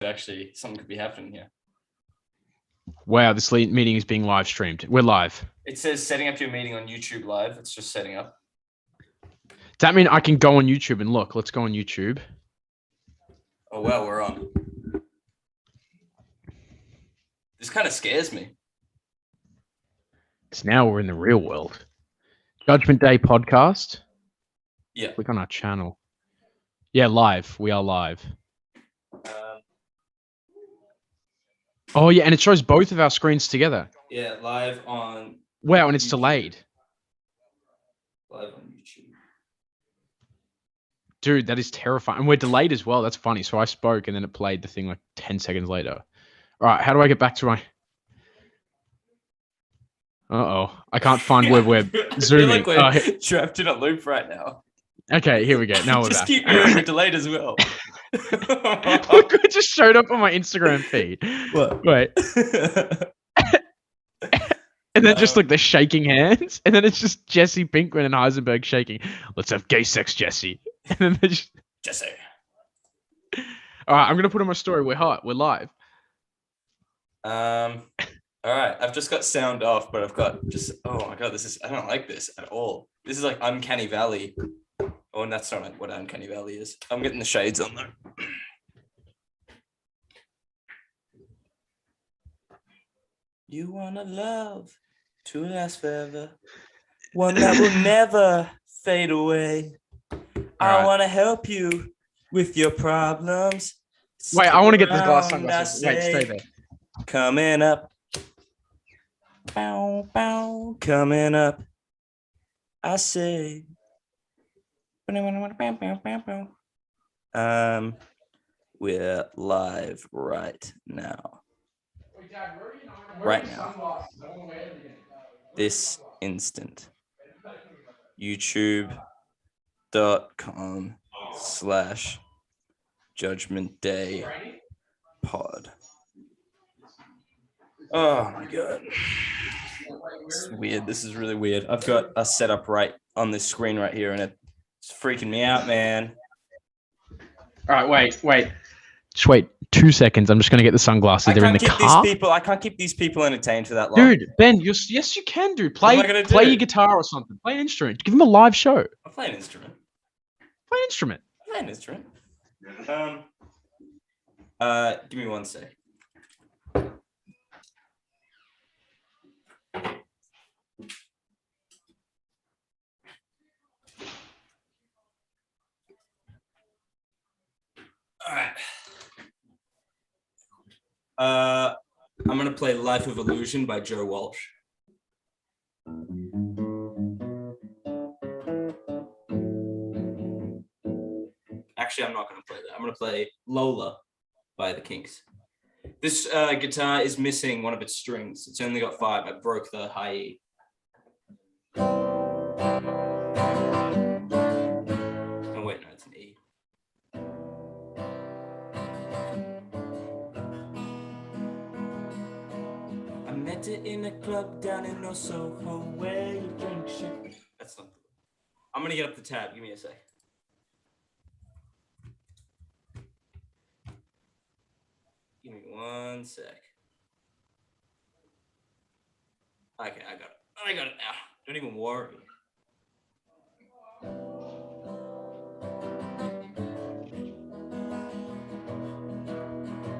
actually something could be happening here. Wow, this meeting is being live streamed. We're live. It says setting up your meeting on YouTube live. It's just setting up. Does that mean I can go on YouTube and look? Let's go on YouTube. Oh, wow, we're on. This kind of scares me. Because now we're in the real world. Judgment Day podcast. Yeah. Click on our channel. Yeah, live. We are live. Oh, yeah, and it shows both of our screens together. Yeah, live on... Wow, and it's YouTube. delayed. Live on YouTube. Dude, that is terrifying. And we're delayed as well. That's funny. So I spoke, and then it played the thing like 10 seconds later. All right, how do I get back to my... Uh-oh. I can't find where we're zooming. I feel like we're trapped in a loop right now. Okay, here we go. Now we're just back. Keep moving. We're delayed as well. Look, it just showed up on my Instagram feed. What? Wait. And then just like the shaking hands. And then it's just Jesse Pinkman and Heisenberg shaking. Let's have gay sex, Jesse. And then they just... Jesse. All right, I'm going to put on my story. We're hot. We're live. All right, I've just got sound off, but I've got just, oh my God, I don't like this at all. This is like Uncanny Valley. Oh, and that's not what Uncanny Valley is. I'm getting the shades on though. You want a love to last forever. One that will never fade away. I want to help you with your problems. Wait, I want to get this glass sunglasses. Wait, stay there. Coming up. Bow, bow, coming up. I say. We're live right now. Right now. This instant. YouTube.com/Judgment Day pod. Oh my God. It's weird. This is really weird. I've got a setup right on this screen right here and it's freaking me out, man. All right, wait. Just wait 2 seconds. I'm just going to get the sunglasses. They're in the car. I can't keep these people entertained for that long. Dude, Ben, yes, you can do. Play your guitar or something. Play an instrument. Give them a live show. I'll play an instrument. Give me 1 sec. All right. I'm gonna play "Life of Illusion" by Joe Walsh. Actually, I'm not gonna play that. I'm gonna play "Lola" by the Kinks. This guitar is missing one of its strings. It's only got 5. I broke the high E. Oh wait, no, it's an E. I met it in a club down in Soho where you drink shit. That's not. I'm gonna get up the tab. Give me a sec. Give me 1 sec. Okay, I got it now. Don't even worry.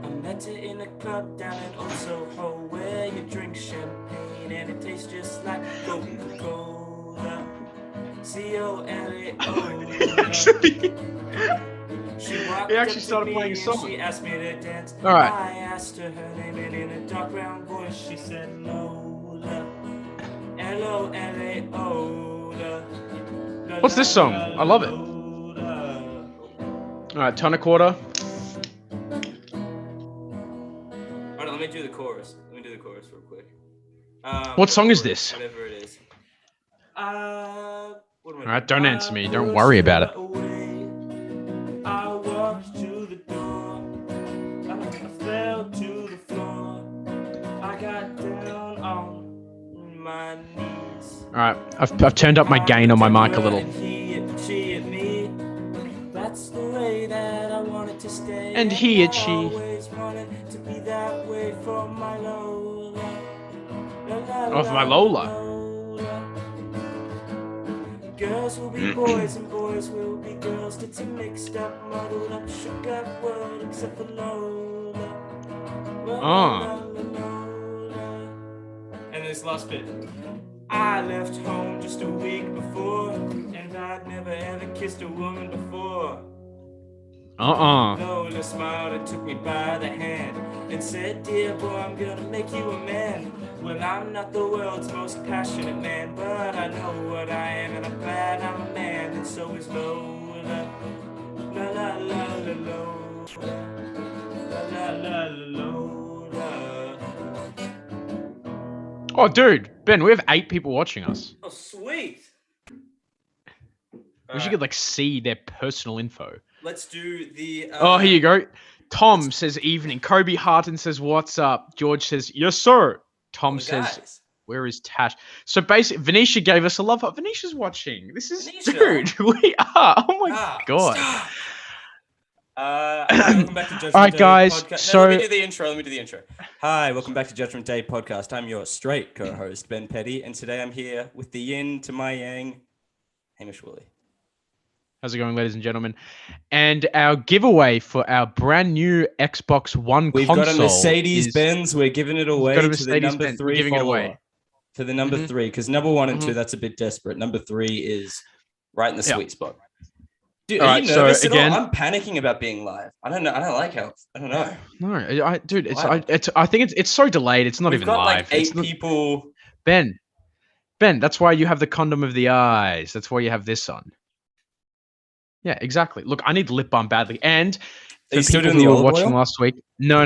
I met it in a club down in Soho where you drink champagne and it tastes just like Coca-Cola. C-O-L-A-O. He actually started playing a song. She asked me to dance. All right. I asked her name and in a dark brown voice she said Lola. L-O-L-A-O. What's this song? I love it. All right, ton of quarter. All right, let me do the chorus. Real quick. What song is this? Whatever it is. All right, don't answer me. Don't worry about it. I walked to the door. I fell to the floor. I got down on my knees. All right, I've turned up my gain on my mic a little. She at me. That's the way that I wanted to stay. And he and she. Always Of my Lola. Girls will be boys and boys will be girls. It's a mixed up, muddled up, shook up world except for Lola. And this last bit. I left home just a week before, and I'd never ever kissed a woman before. Lola smiled and took me by the hand and said, dear boy, I'm gonna make you a man. Well, I'm not the world's most passionate man, but I know what I am, and I'm glad I'm a man, and so is Lola. La la la la Lola. La la la la Lola. Oh, dude, Ben, we have 8 people watching us. Oh, sweet. We should get like see their personal info. Let's do the. Oh, here you go. Tom says evening. Kobe Harton says what's up. George says yes sir. Tom says guys. where is Tash? So basically, Venetia gave us a love heart. Venetia's watching. This is Venetia. Dude. We are. Oh my god. Stop. Hi, welcome back to Judgment All right, Day guys. podcast. So let me do the intro. Hi, welcome back to Judgment Day podcast. I'm your straight co-host Ben Petty, and today I'm here with the yin to my yang, Hamish Woolley. How's it going, ladies and gentlemen? And our giveaway for our brand new Xbox One We've console. got a Mercedes-Benz. We're giving it away to the number Benz. 3 giving follower. it away. To the number 3, because number 1 and 2, that's a bit desperate. Number 3 is right in the sweet spot. Dude, All are right, you nervous so at again, all? I'm panicking about being live. I don't know. I don't like how. I don't know. No, dude, Wow. I think it's so delayed. It's not We've even got live. like 8 people. Ben, that's why you have the condom of the eyes. That's why you have this on. Yeah, exactly. Look, I need lip balm badly. And Are you still people doing who the were olive watching oil? last week, no.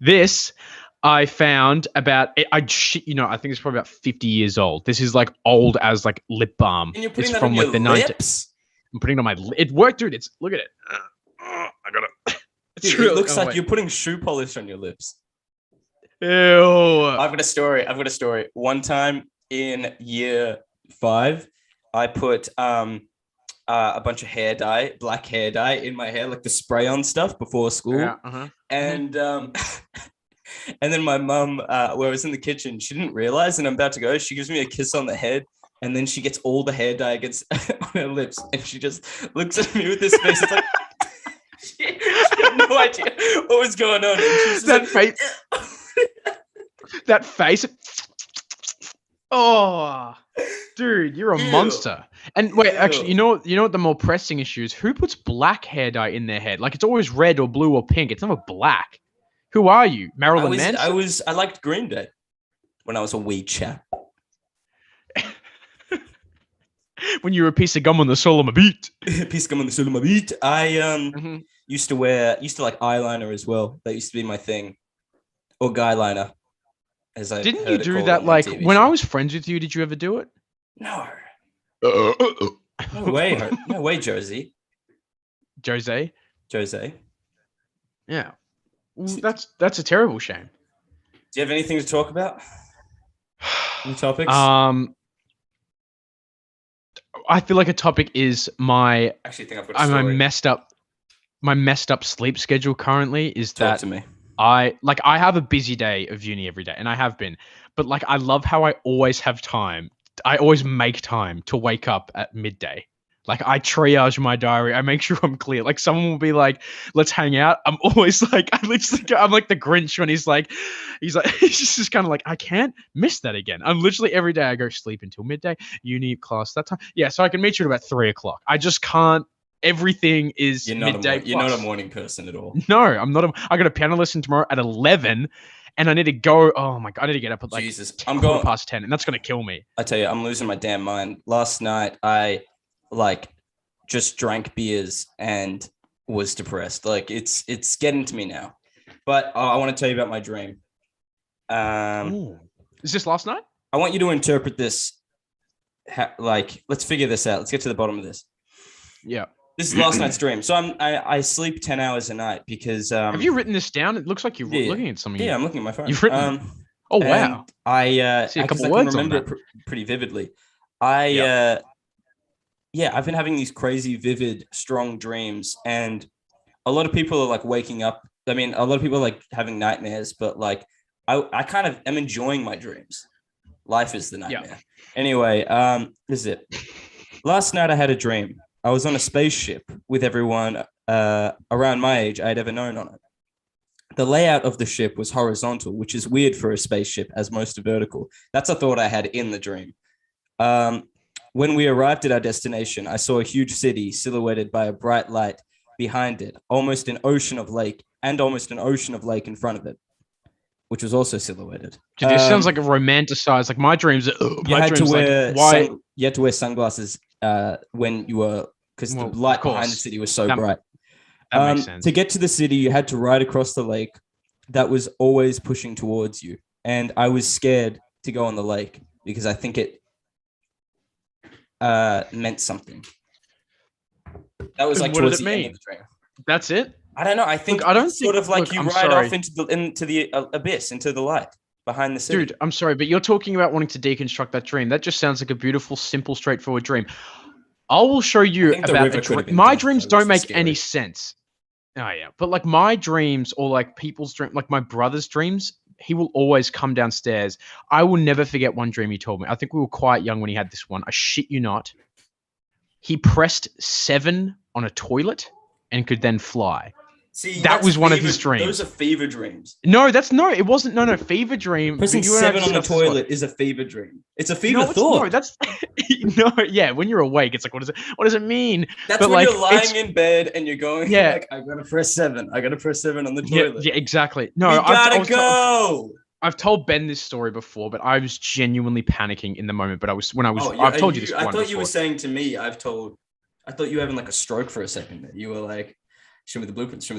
This I found about. I think it's probably about 50 years old. This is like old as like lip balm. And you're putting It's that from on like your the lips? I'm putting it on my. It worked, dude. Look at it. I got it. It's Dude, really, it looks like you're putting shoe polish on your lips. Ew. I've got a story. One time in year 5, I put a bunch of black hair dye in my hair, like the spray on stuff before school. Yeah, And and then my mum, where I was in the kitchen, she didn't realize, and I'm about to go. She gives me a kiss on the head, and then she gets all the hair dye against on her lips, and she just looks at me with this face. It's like she had no idea what was going on. And she was just that like, face. That face. Oh, dude, you're a monster. And wait, actually, you know what the more pressing issue is? Who puts black hair dye in their head? Like it's always red or blue or pink. It's never black. Who are you, Marilyn Manson? I liked Green Day when I was a wee chap. When you were a piece of gum on the sole of my beat. Piece of gum on the sole of my beat. I used to like eyeliner as well. That used to be my thing, or guy liner. Didn't you do that like when I was friends with you? Did you ever do it? No. No way, Josie. Jose. Yeah. Well, that's a terrible shame. Do you have anything to talk about? Any topics? I feel like a topic is my. Actually, think I've got a story. My messed up sleep schedule currently is Talk to me. I have a busy day of uni every day, and I have been, but like I love how I always have time. I always make time to wake up at midday. Like I triage my diary. I make sure I'm clear. Like someone will be like, "Let's hang out." I'm always like, I'm like the Grinch when he's like, he's just kind of like, I can't miss that again. I'm literally every day I go sleep until midday, uni class that time. Yeah, so I can meet you at about 3:00. I just can't. Everything is midday. You're not a morning person at all. No, I'm not. I got a piano lesson tomorrow at 11, and I need to go. Oh my god, I need to get up at like Jesus. I'm going past 10, and that's gonna kill me. I tell you, I'm losing my damn mind. Last night, I just drank beers and was depressed. Like it's getting to me now. But I want to tell you about my dream. Is this last night? I want you to interpret this. Let's figure this out. Let's get to the bottom of this. Yeah. This is last night's dream. So I sleep 10 hours a night because have you written this down? It looks like you're looking at something. Yeah, I'm looking at my phone. You've written. Oh wow! I see a couple I words can remember on that. it pretty vividly. I've been having these crazy, vivid, strong dreams, and a lot of people are like waking up. I mean, a lot of people are like having nightmares, but like I kind of am enjoying my dreams. Life is the nightmare. Yeah. Anyway, this is it. Last night I had a dream. I was on a spaceship with everyone around my age I had ever known on it. The layout of the ship was horizontal, which is weird for a spaceship, as most are vertical. That's a thought I had in the dream. When we arrived at our destination, I saw a huge city silhouetted by a bright light behind it, almost an ocean of lake in front of it, which was also silhouetted. Dude, this sounds like a romanticized. Like my dreams. You had to wear sunglasses when you were, because the light behind the city was so bright. That makes sense. To get to the city, you had to ride across the lake that was always pushing towards you. And I was scared to go on the lake because I think it meant something. That was like towards the end of the dream. That's it? I don't know. I think sort of like you ride off into the abyss, into the light behind the city. Dude, I'm sorry, but you're talking about wanting to deconstruct that dream. That just sounds like a beautiful, simple, straightforward dream. I will show you about a dream. My dreams don't make any sense. Oh yeah, but like my dreams or like people's dreams, like my brother's dreams, he will always come downstairs. I will never forget one dream he told me. I think we were quite young when he had this one. I shit you not. He pressed 7 on a toilet and could then fly. See, that was one of his dreams. Those are fever dreams. No, it wasn't. No, fever dream. Pressing 7 on the toilet is a fever dream. It's a fever thought. No, that's no. Yeah, when you're awake, it's like, what does it mean? That's when you're lying in bed and you're going, like, I gotta press 7. I gotta press 7 on the toilet. Yeah, exactly. No, I've told Ben this story before, but I was genuinely panicking in the moment. But I've told you this. I thought you were saying to me, I thought you were having like a stroke for a second there. You were like, show me the blueprints.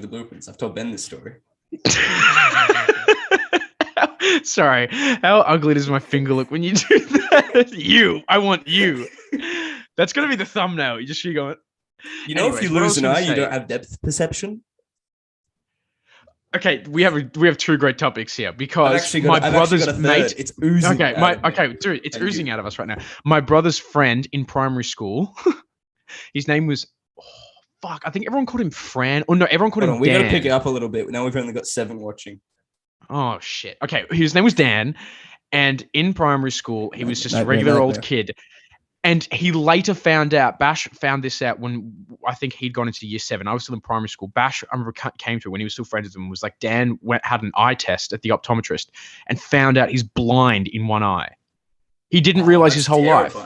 I've told Ben this story. Sorry, how ugly does my finger look when you do that? I want you. That's gonna be the thumbnail. You just keep going. If you lose an eye, you don't have depth perception. Okay, we have 2 great topics here because my brother's mate. It's oozing. Dude, it's oozing out of us right now. My brother's friend in primary school. His name was. Fuck, I think everyone called him Fran. Oh, no, everyone called him Dan. We got to pick it up a little bit. Now we've only got 7 watching. Oh, shit. Okay, his name was Dan. And in primary school, he was just a regular old kid. And he later found out, Bash found this out when I think he'd gone into year 7. I was still in primary school. Bash, I remember, came through when he was still friends with him, was like, Dan had an eye test at the optometrist and found out he's blind in one eye. He didn't realize his whole life.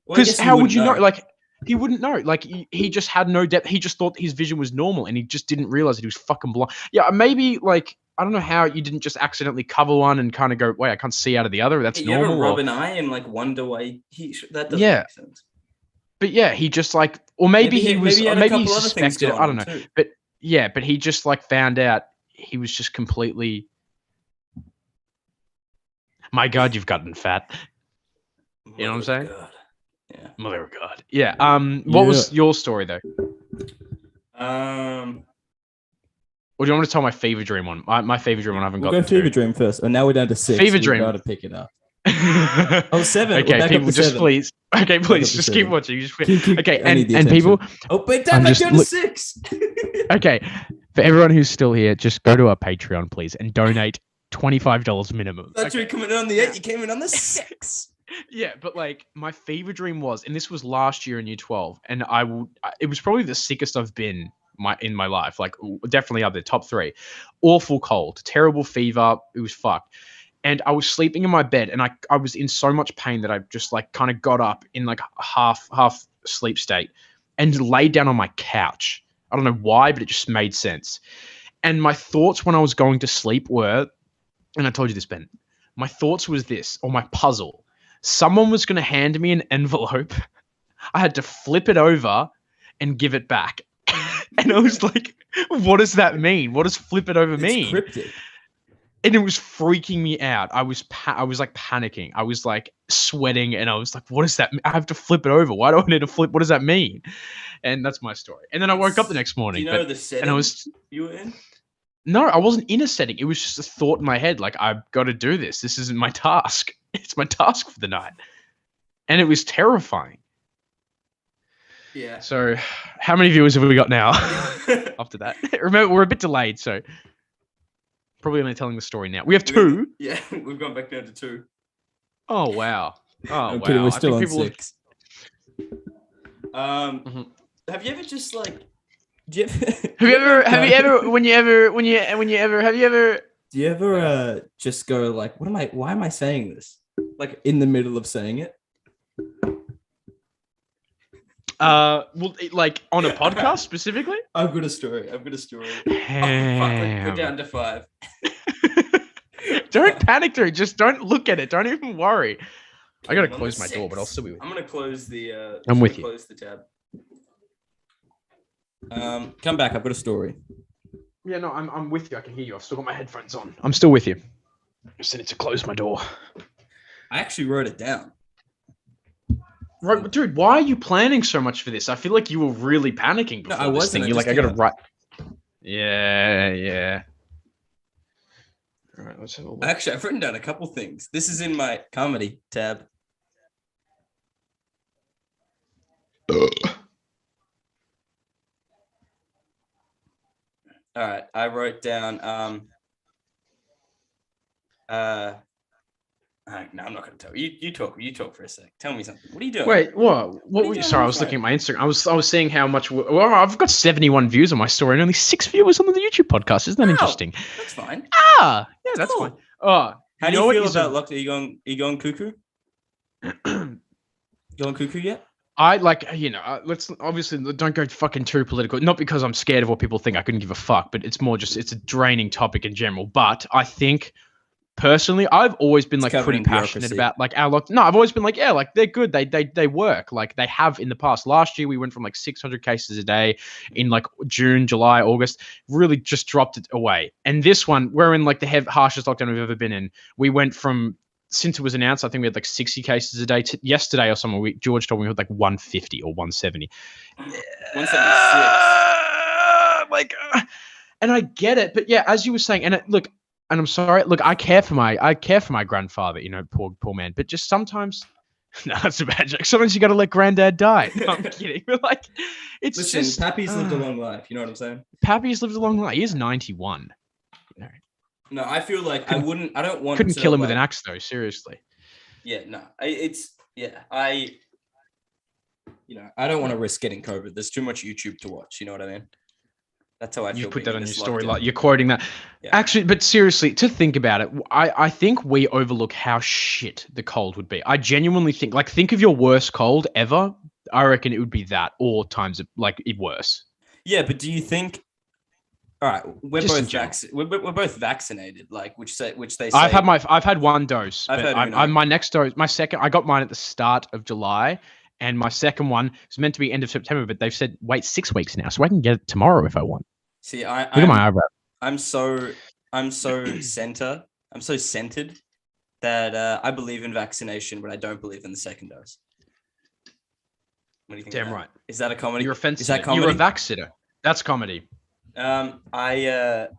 Because how would you know? Like, he wouldn't know. Like, he just had no depth. He just thought his vision was normal, and he just didn't realize that he was fucking blind. Yeah, maybe, like, I don't know how you didn't just accidentally cover one and kind of go, wait, I can't see out of the other. That's normal. You ever rub an eye and, like, wonder why that doesn't make sense. But, yeah, he just, like, or maybe he suspected, I don't know. Too. But, yeah, but he just, like, found out he was just completely... My God, you've gotten fat. You know what I'm saying? God. Yeah. Mother of God. Yeah. What was your story though? Or do you want me to tell my fever dream one? My fever dream one I haven't got. Go fever dream first. And now we're down to 6. Fever dream. Got to pick it up. 7. Okay, people, just 7. Please. Okay, please, just keep watching. Okay, and people. Oh, wait, down to 6. Okay, for everyone who's still here, just go to our Patreon, please, and donate $25 minimum. I thought you were coming in on the 8. You came in on the 6. Yeah, but like my fever dream was, and this was last year in year 12, and it was probably the sickest I've been in my life. Like definitely up there, top 3. Awful cold, terrible fever. It was fucked. And I was sleeping in my bed, and I was in so much pain that I just like kind of got up in like half sleep state and laid down on my couch. I don't know why, but it just made sense. And my thoughts when I was going to sleep were, and I told you this, Ben, my thoughts was this, or my puzzle. Someone was going to hand me an envelope. I had to flip it over and give it back. And I was like, what does that mean? What does flip it over mean? It's cryptic. And it was freaking me out. I was like panicking. I was like sweating, and I was like, what does that mean? I have to flip it over. Why do I need to flip? What does that mean? And that's my story. And then I woke up the next morning. Do you know the setting you were in? No, I wasn't in a setting. It was just a thought in my head. Like, I've got to do this. This isn't my task. It's my task for the night. And it was terrifying. Yeah. So how many viewers have we got now after that? Remember, we're a bit delayed, so. Probably only telling the story now. We have We've 2. Yeah, we've gone back down to 2. Oh wow. Oh I'm wow. kidding, we're I still think on people 6. Mhm. Have you ever just like? Do you ever? Have you ever Just go like, what am I? Why am I saying this? Like in the middle of saying it. well, like on a podcast specifically? I've got a story. Oh, fuck, we're down to 5. Don't panic through. Just don't look at it. Don't even worry. I gotta I'm on close the my door, but I'll 6. still be with you. I'm gonna close the. I'm with you. Close the tab. Come back. I've got a story. Yeah, no, I'm with you. I can hear you. I've still got my headphones on. I'm still with you. I just need to close my door. I actually wrote it down. Right, dude, why are you planning so much for this? I feel like you were really panicking before No, I this wasn't. thing. I You're just like, I gotta came write. Yeah. All right, let's have a look. Actually, I've written down a couple things. This is in my comedy tab. All right, I wrote down. No, I'm not going to tell you. You talk. You talk for a sec. Tell me something. What are you doing? Wait, what? What are you doing Sorry, on I was your looking at my Instagram. I was seeing how much. Well, I've got 71 views on my story and only 6 viewers on the YouTube podcast. Isn't that Wow, interesting? That's fine. Yeah, that's cool. fine. Oh, How do you feel about lockdown? Are you going cuckoo? Going cuckoo yet? I like, let's obviously don't go fucking too political. Not because I'm scared of what people think. I couldn't give a fuck, but it's more just it's a draining topic in general. But I think personally, I've always been like pretty passionate about like our lock. No, I've always been like, yeah, like they're good. They work. Like they have in the past. Last year we went from like 600 cases a day in like June, July, August. Really just dropped it away. And this one, we're in like the harshest lockdown we've ever been in. We went from since it was announced, I think we had like 60 cases a day. Yesterday or something, George told me we had like 150 or 170. 176. And I get it, but yeah, as you were saying, and look, and I'm sorry, look, I care for my grandfather, poor man, but just sometimes, no, that's a bad joke. Sometimes you got to let granddad die. No, I'm kidding, but like, it's Listen, just Pappy's lived a long life. You know what I'm saying? Pappy's lived a long life. He is 91. No, I feel like I don't want. Couldn't kill him with an axe though. Seriously. Yeah, no, I don't want to risk getting COVID. There's too much YouTube to watch. You know what I mean? That's how I feel. You put that on your story, like you're quoting that. Yeah. Actually, but seriously, to think about it, I think we overlook how shit the cold would be. I genuinely think of your worst cold ever. I reckon it would be that, or times it worse. Yeah, but do you think? All right, we're both vaccinated, like which they say. I've had one dose. My next dose, my second, I got mine at the start of July, and my second one is meant to be end of September, but they've said wait 6 weeks now, so I can get it tomorrow if I want. See, look at my eyebrow. I'm so centered that I believe in vaccination, but I don't believe in the second dose. What do you think? Damn right. Is that a comedy? You're offensive. Is that comedy? You're a vaccinator. That's comedy. I was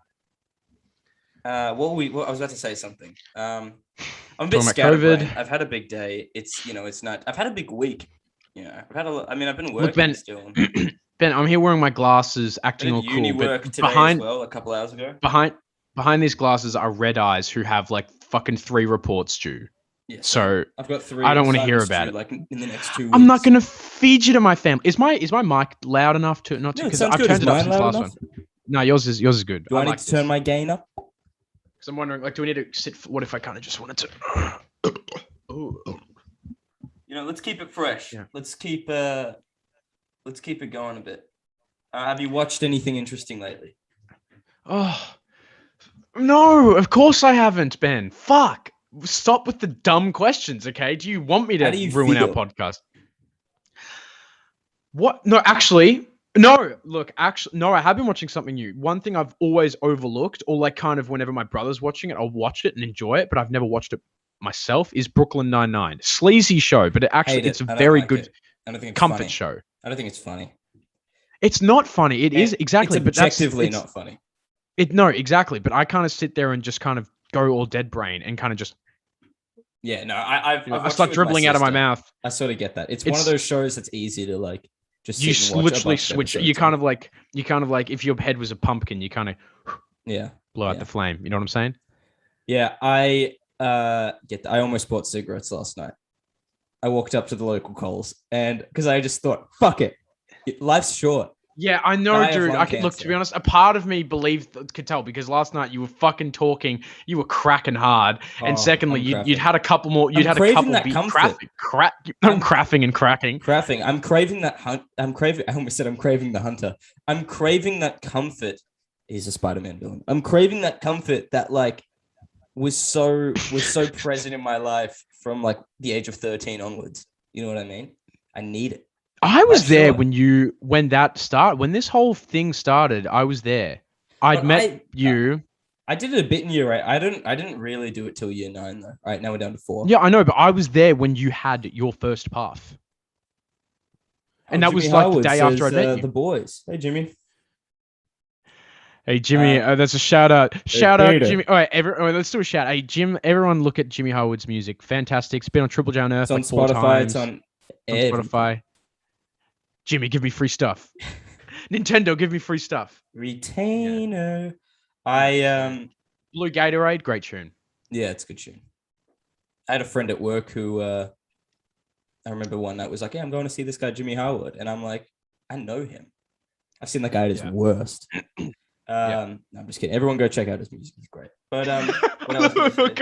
about to say something. I'm a bit scatterbrained. I've had a big day. It's not. I've had a big week. I've been working. Look, Ben, still. Ben, I'm here wearing my glasses, acting all cool. Work today as well, a couple hours ago. Behind these glasses are red eyes who have like fucking 3 reports due. Yeah, so I've got 3. I don't want to hear about it. Like in the next 2 weeks. I'm not gonna feed you to my family. Is my mic loud enough to not to? Because I've turned it up since last one. No, yours is good. Do I need to turn my gain up? Because I'm wondering, do we need to sit? What if I kind of just wanted to? Let's keep it fresh. Yeah. Let's keep it going a bit. Have you watched anything interesting lately? Oh no, of course I haven't, Ben. Fuck. Stop with the dumb questions, okay? Do you want me to ruin our podcast? What? No, actually, no. Look, no, I have been watching something new. One thing I've always overlooked, or like kind of whenever my brother's watching it, I'll watch it and enjoy it, but I've never watched it myself, is Brooklyn Nine-Nine. Sleazy show, but it's a very good comfort show. I don't think it's funny. It's not funny. It is exactly, but objectively not funny. No, exactly. But I kind of sit there and just kind of go all dead brain and kind of just. Yeah, no, I start dribbling out of my mouth. I sort of get that. It's one of those shows that's easy to like just you literally switch. You kind of like if your head was a pumpkin, you kind of Yeah. blow out the flame. You know what I'm saying? Yeah, I I almost bought cigarettes last night. I walked up to the local Coles and because I just thought, fuck it. Life's short. Yeah, I know, Die of dude. lung Look, to be cancer. honest, a part of me could tell because last night you were fucking talking, you were cracking hard, and Oh, secondly, I'm you'd crapping. had a couple more, you'd I'm had a craving couple that beat comfort. I'm craffing and cracking. Crapping. I'm craving that hunt. I'm craving. I almost said I'm craving the hunter. I'm craving that comfort. He's a Spider-Man villain. I'm craving that comfort that like was so present in my life from like the age of 13 onwards. You know what I mean? I need it. I was Life's there short. when this whole thing started. I was there. I'd But met you. I did it a bit in year 8. I didn't really do it till year 9 though. All right, now we're down to 4. Yeah, I know, but I was there when you had your first puff. And that Jimmy was like Howard the day after I says, met you. the boys. Hey Jimmy. Hey Jimmy, that's a shout out. Shout out Peter. Jimmy. All right, let's do a shout. Hey Jim, everyone look at Jimmy Howard's music. Fantastic. It's been on Triple J on Earth It's on like 4 Spotify. times. It's on Spotify. Jimmy, give me free stuff. Nintendo, give me free stuff. Retainer. I Blue Gatorade, great tune. Yeah, it's a good tune. I had a friend at work who I remember one night was like, "Yeah, I'm going to see this guy Jimmy Howard," and I'm like, "I know him. I've seen that guy at his worst." No, I'm just kidding. Everyone go check out his music. He's great. But what I was gonna say,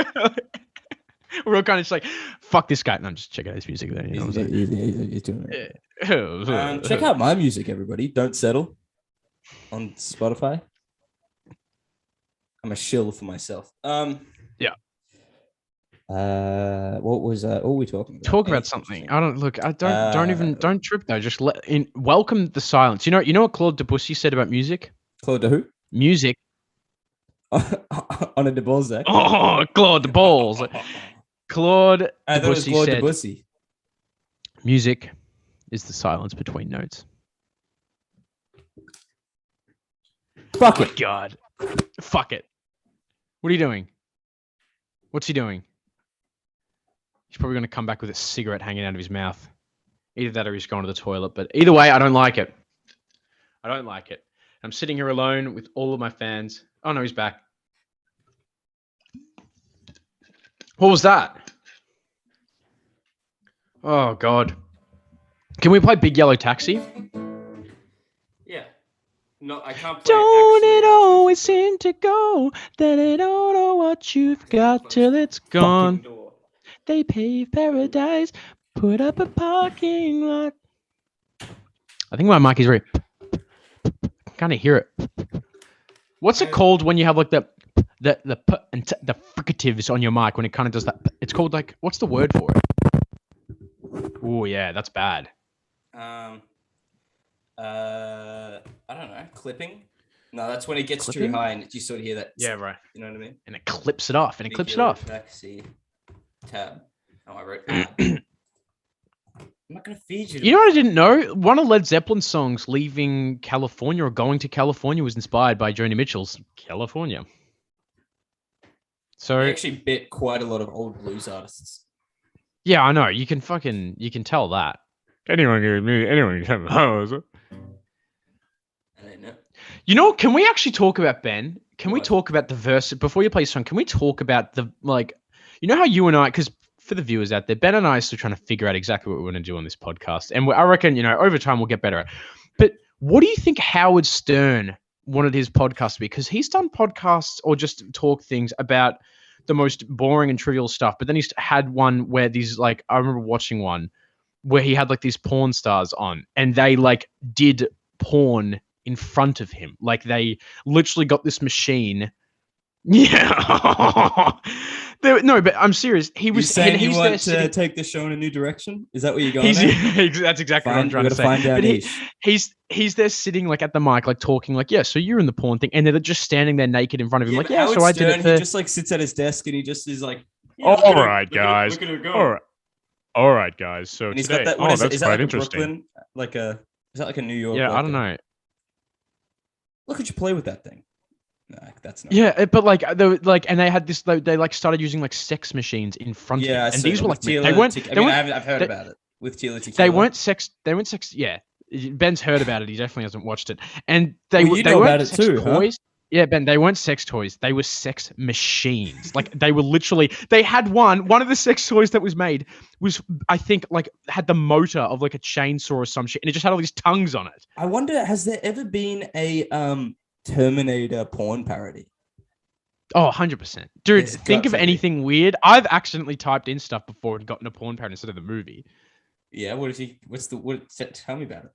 we're all kind of just like, fuck this guy. And I'm just checking out his music then. You know what I'm saying? he's doing it. Check out my music, everybody. Don't settle on Spotify. I'm a shill for myself. Yeah. What were we talking about? Talk about something. I don't trip though. Just welcome the silence. You know what Claude Debussy said about music? Claude de who? Music. On a de Balzac. Oh, Claude the balls. Claude Debussy said, Debussy. music is the silence between notes. Fuck it. Oh, God. Fuck it. What are you doing? What's he doing? He's probably going to come back with a cigarette hanging out of his mouth. Either that or he's going to the toilet. But either way, I don't like it. I don't like it. I'm sitting here alone with all of my fans. Oh, no, he's back. What was that? Oh, God. Can we play Big Yellow Taxi? Yeah. No, I can't play Don't it it always seem to go that they don't know what you've got till it's gone. They pave paradise, put up a parking lot. I think my mic is right. Kind of hear it. What's it called when you have like the fricatives on your mic when it kind of does that? It's called like, what's the word for it? Oh yeah, that's bad. I don't know. Clipping? No, that's when it gets Clipping? too high and you sort of hear that. Yeah, right. You know what I mean? And it clips it off. Taxi tab. Oh, I wrote tab. I'm not gonna feed you. You know what I didn't know? One of Led Zeppelin's songs, "Leaving California" or "Going to California," was inspired by Joni Mitchell's "California." So they actually bit quite a lot of old blues artists. Yeah, I know. You can tell that. Anyone can tell that. I don't know. You know, can we actually talk about Ben? Can we What? talk about the verse before you play a song? Can we talk about the you know how you and I, because for the viewers out there, Ben and I are still trying to figure out exactly what we want to do on this podcast, and I reckon over time we'll get better at it. But what do you think Howard Stern wanted his podcast to be? Because he's done podcasts or just talk things about the most boring and trivial stuff, but then he's had one where these I remember watching one where he had these porn stars on, and they did porn in front of him. They literally got this machine. Yeah. No, but I'm serious. He was saying you want to take the show in a new direction? Is that what you're going That's exactly what I'm trying to say. Find out he's there sitting at the mic, talking yeah, so you're in the porn thing, and they're just standing there naked in front of him, so I did it. He just sits at his desk and he just is like, all right, guys. Look at her go. All right, guys. So and he's today, got that. Is that quite a interesting. Brooklyn? Is that like a New York? Yeah, I don't know. Look at you play with that thing. No, that's not. Yeah, but and they had this. They started using sex machines in front of him, and these were they weren't. I've heard about it with Tila Tequila. They weren't sex. Yeah, Ben's heard about it. He definitely hasn't watched it. And they know weren't about it sex too, toys. Yeah, Ben, they weren't sex toys. They were sex machines. Like they were literally they had one of the sex toys that was made was I think like had the motor of like a chainsaw or some shit and it just had all these tongues on it. I wonder, has there ever been a Terminator porn parody? Oh, 100%. Dude, There's think got of to be. anything weird. I've accidentally typed in stuff before and gotten a porn parody instead of the movie. Yeah, what is he? What's the what? Tell me about it.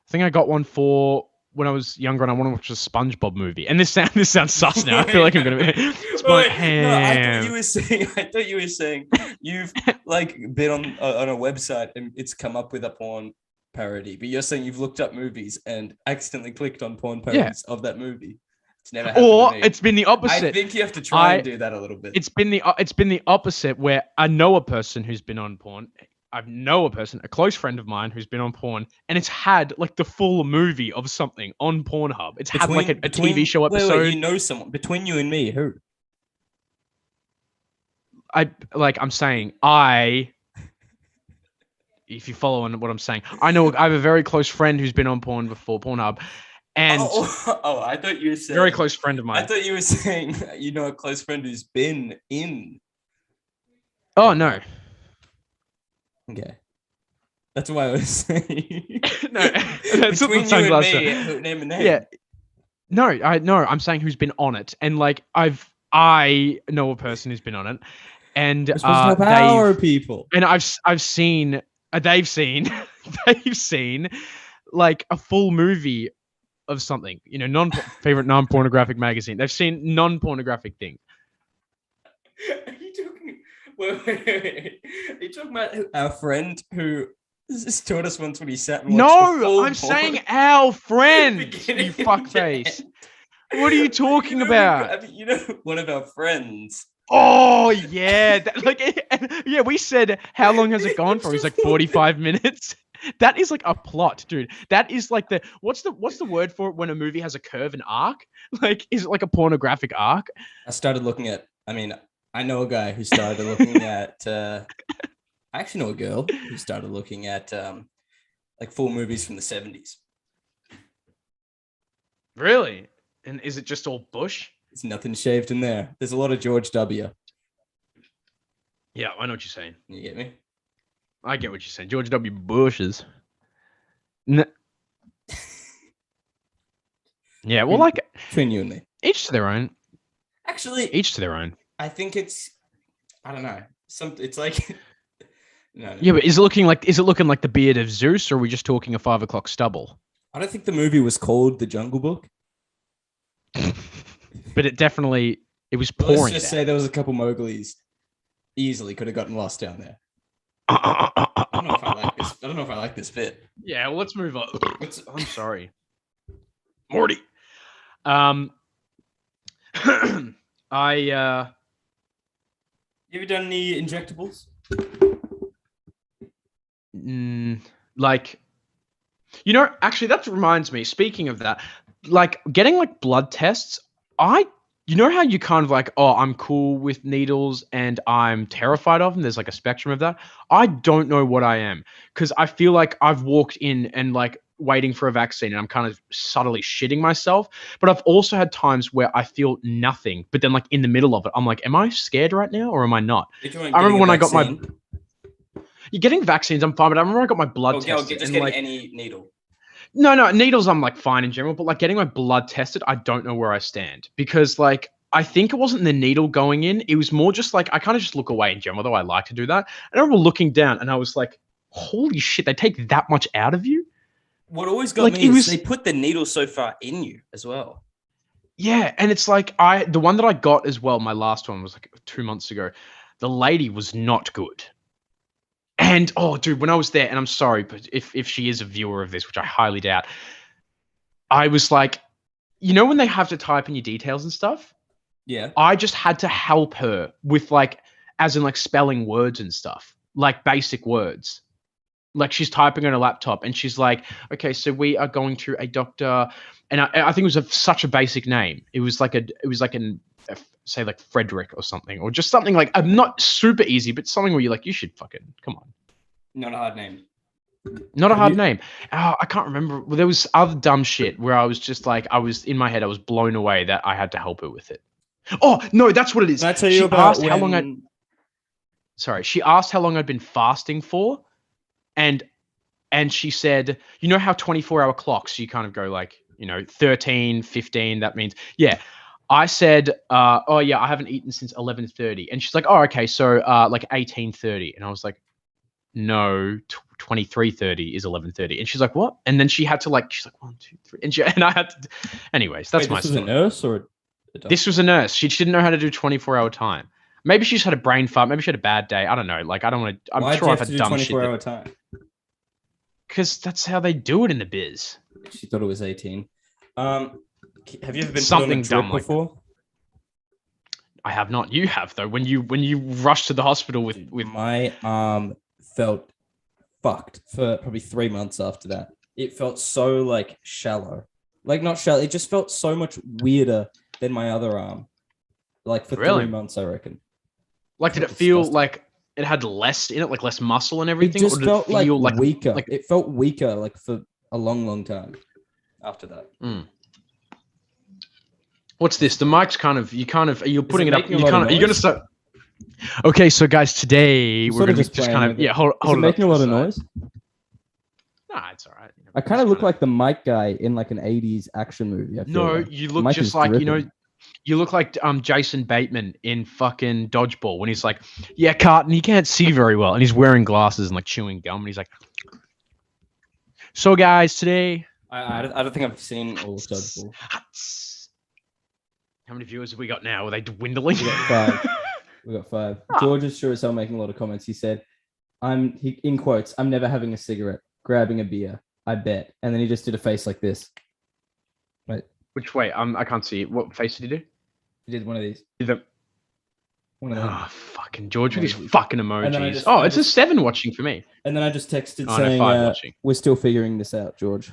I think I got one for when I was younger and I wanted to watch a SpongeBob movie. And this sounds sus now. I feel like I'm gonna be No, I thought you were saying. I thought you were saying you've like been on a website and it's come up with a porn parody, but you're saying you've looked up movies and accidentally clicked on porn parodies of that movie. It's never happened Or to me. it's been the opposite. I think you have to try and do that a little bit. It's been the opposite where I know a person who's been on porn. I know a person, a close friend of mine who's been on porn, and it's had like the full movie of something on Pornhub. It's had like a TV show episode. Wait, you know someone between you and me? Who? I'm saying if you follow on what I'm saying, I have a very close friend who's been on porn before, Pornhub, and I thought you were saying very close friend of mine. I thought you were saying you know a close friend who's been in. Oh no. Okay, that's why I was saying. No, that's between you and me, name a name. Yeah, no, I'm saying who's been on it, and like I know a person who's been on it, and We're supposed to have our people, and I've seen they've seen like a full movie of something, you know, favorite non-pornographic magazine. They've seen non-pornographic things. Are you talking? Wait. Are you talking about our friend who just told us once when he sat and watched I'm saying our friend. You fuckface. What are you talking about? I mean, you know, one of our friends. Oh yeah, yeah. We said how long has it gone for? He's like 45 minutes. That is like a plot, dude. That is like what's the word for it when a movie has a curve, an arc? Like, is it like a pornographic arc? I started looking at. I mean, I know a guy who started looking at. I actually know a girl who started looking at like full movies from the 70s. Really? And is it just all bush? There's nothing shaved in there. There's a lot of George W. Yeah, I know what you're saying. You get me? I get what you're saying. George W. Bush's. Yeah, well, like between you and me, each to their own. Actually, each to their own. I think it's. I don't know. It's like. No. Yeah, but is it looking like the beard of Zeus, or are we just talking a 5 o'clock stubble? I don't think the movie was called The Jungle Book. But it was pouring. Let's just say there was a couple Mowglis. Easily could have gotten lost down there. I don't know if I like this bit. Yeah, well, let's move on. I'm sorry, Morty. You ever done any injectables? Like, you know, actually, that reminds me. Speaking of that, like getting like blood tests, you know how you kind of like, oh, I'm cool with needles and I'm terrified of them. There's like a spectrum of that. I don't know what I am because I feel like I've walked in and like waiting for a vaccine and I'm kind of subtly shitting myself. But I've also had times where I feel nothing, but then like in the middle of it, I'm like, am I scared right now or am I not? I remember when I got my. You're getting vaccines, I'm fine, but I remember I got my blood tested. Just getting any needle. No, needles I'm like fine in general, but like getting my blood tested, I don't know where I stand because like I think it wasn't the needle going in. It was more just like I kind of just look away in general, though I like to do that. And I remember looking down and I was like, holy shit, they take that much out of you? What always got me is they put the needle so far in you as well. Yeah, and it's like the one that I got as well, my last one was like 2 months ago. The lady was not good. And oh, dude, when I was there, and I'm sorry, but if she is a viewer of this, which I highly doubt, I was like, you know, when they have to type in your details and stuff? Yeah. I just had to help her with like, as in like spelling words and stuff, like basic words. Like she's typing on a laptop and she's like, okay, so we are going to a doctor. And I think it was such a basic name. It was like say like Frederick or something, or just something like not super easy, but something where you're like, you should fucking come on. Not a hard name. Not a Have hard you- name. Oh, I can't remember. Well, there was other dumb shit where I was just like, I was in my head, I was blown away that I had to help her with it. Oh no, that's what it is. Can I tell She you about asked how long I. Sorry, she asked how long I'd been fasting for, and she said, you know how 24-hour clocks, you kind of go like, 13, 15. That means I said, oh yeah, I haven't eaten since 11:30, and she's like, oh okay, so like 18:30, and I was like, no, 23:30 is 11:30, and she's like, what? And then she had to she's like 1, 2, 3, and I had to. Anyways, that's my this was story. a nurse or a doctor? This was a nurse. She didn't know how to do 24-hour time. Maybe she just had a brain fart. Maybe she had a bad day. I don't know. Like I don't want to. I'm Why'd sure you I've have to had do dumb shit. 24-hour time? Because that's how they do it in the biz. She thought it was 18. Have you ever been Something put on a drip dumb like before? I have not. You have though. When you rush to the hospital with My arm felt fucked for probably 3 months after that. It felt so shallow. Not shallow. It just felt so much weirder than my other arm. For Really? 3 months, I reckon. did it feel like it had less in it, like less muscle and It everything? just or did felt it feel weaker. Like, It felt weaker for a long, long time after that. What's this? The mic's kind of you're putting it up. making a lot of You're gonna start. Okay, so guys, today You're we're sort of gonna just just playing kind of with it. hold Is it it making up a to lot the of side. noise? Nah, it's all right. I kind of look like the Mike guy in an 80s action movie. I feel No, like. you The look mic just is like dripping. you look like Jason Bateman in fucking Dodgeball when he's like, yeah, Carton, he can't see very well, and he's wearing glasses and chewing gum, and he's like, so guys, today. I don't think I've seen all of Dodgeball. How many viewers have we got now? Are they dwindling? We got 5. We got 5. George is sure as hell making a lot of comments. He said, in quotes, I'm never having a cigarette, grabbing a beer, I bet. And then he just did a face like this. Right. Which way? I can't see it. What face did he do? He did one of these. One of them. Oh, fucking George with his Emojis. fucking And then emojis. It's a 7 watching for me. And then I just texted Oh, no, saying, 5 watching. we're still figuring this out, George.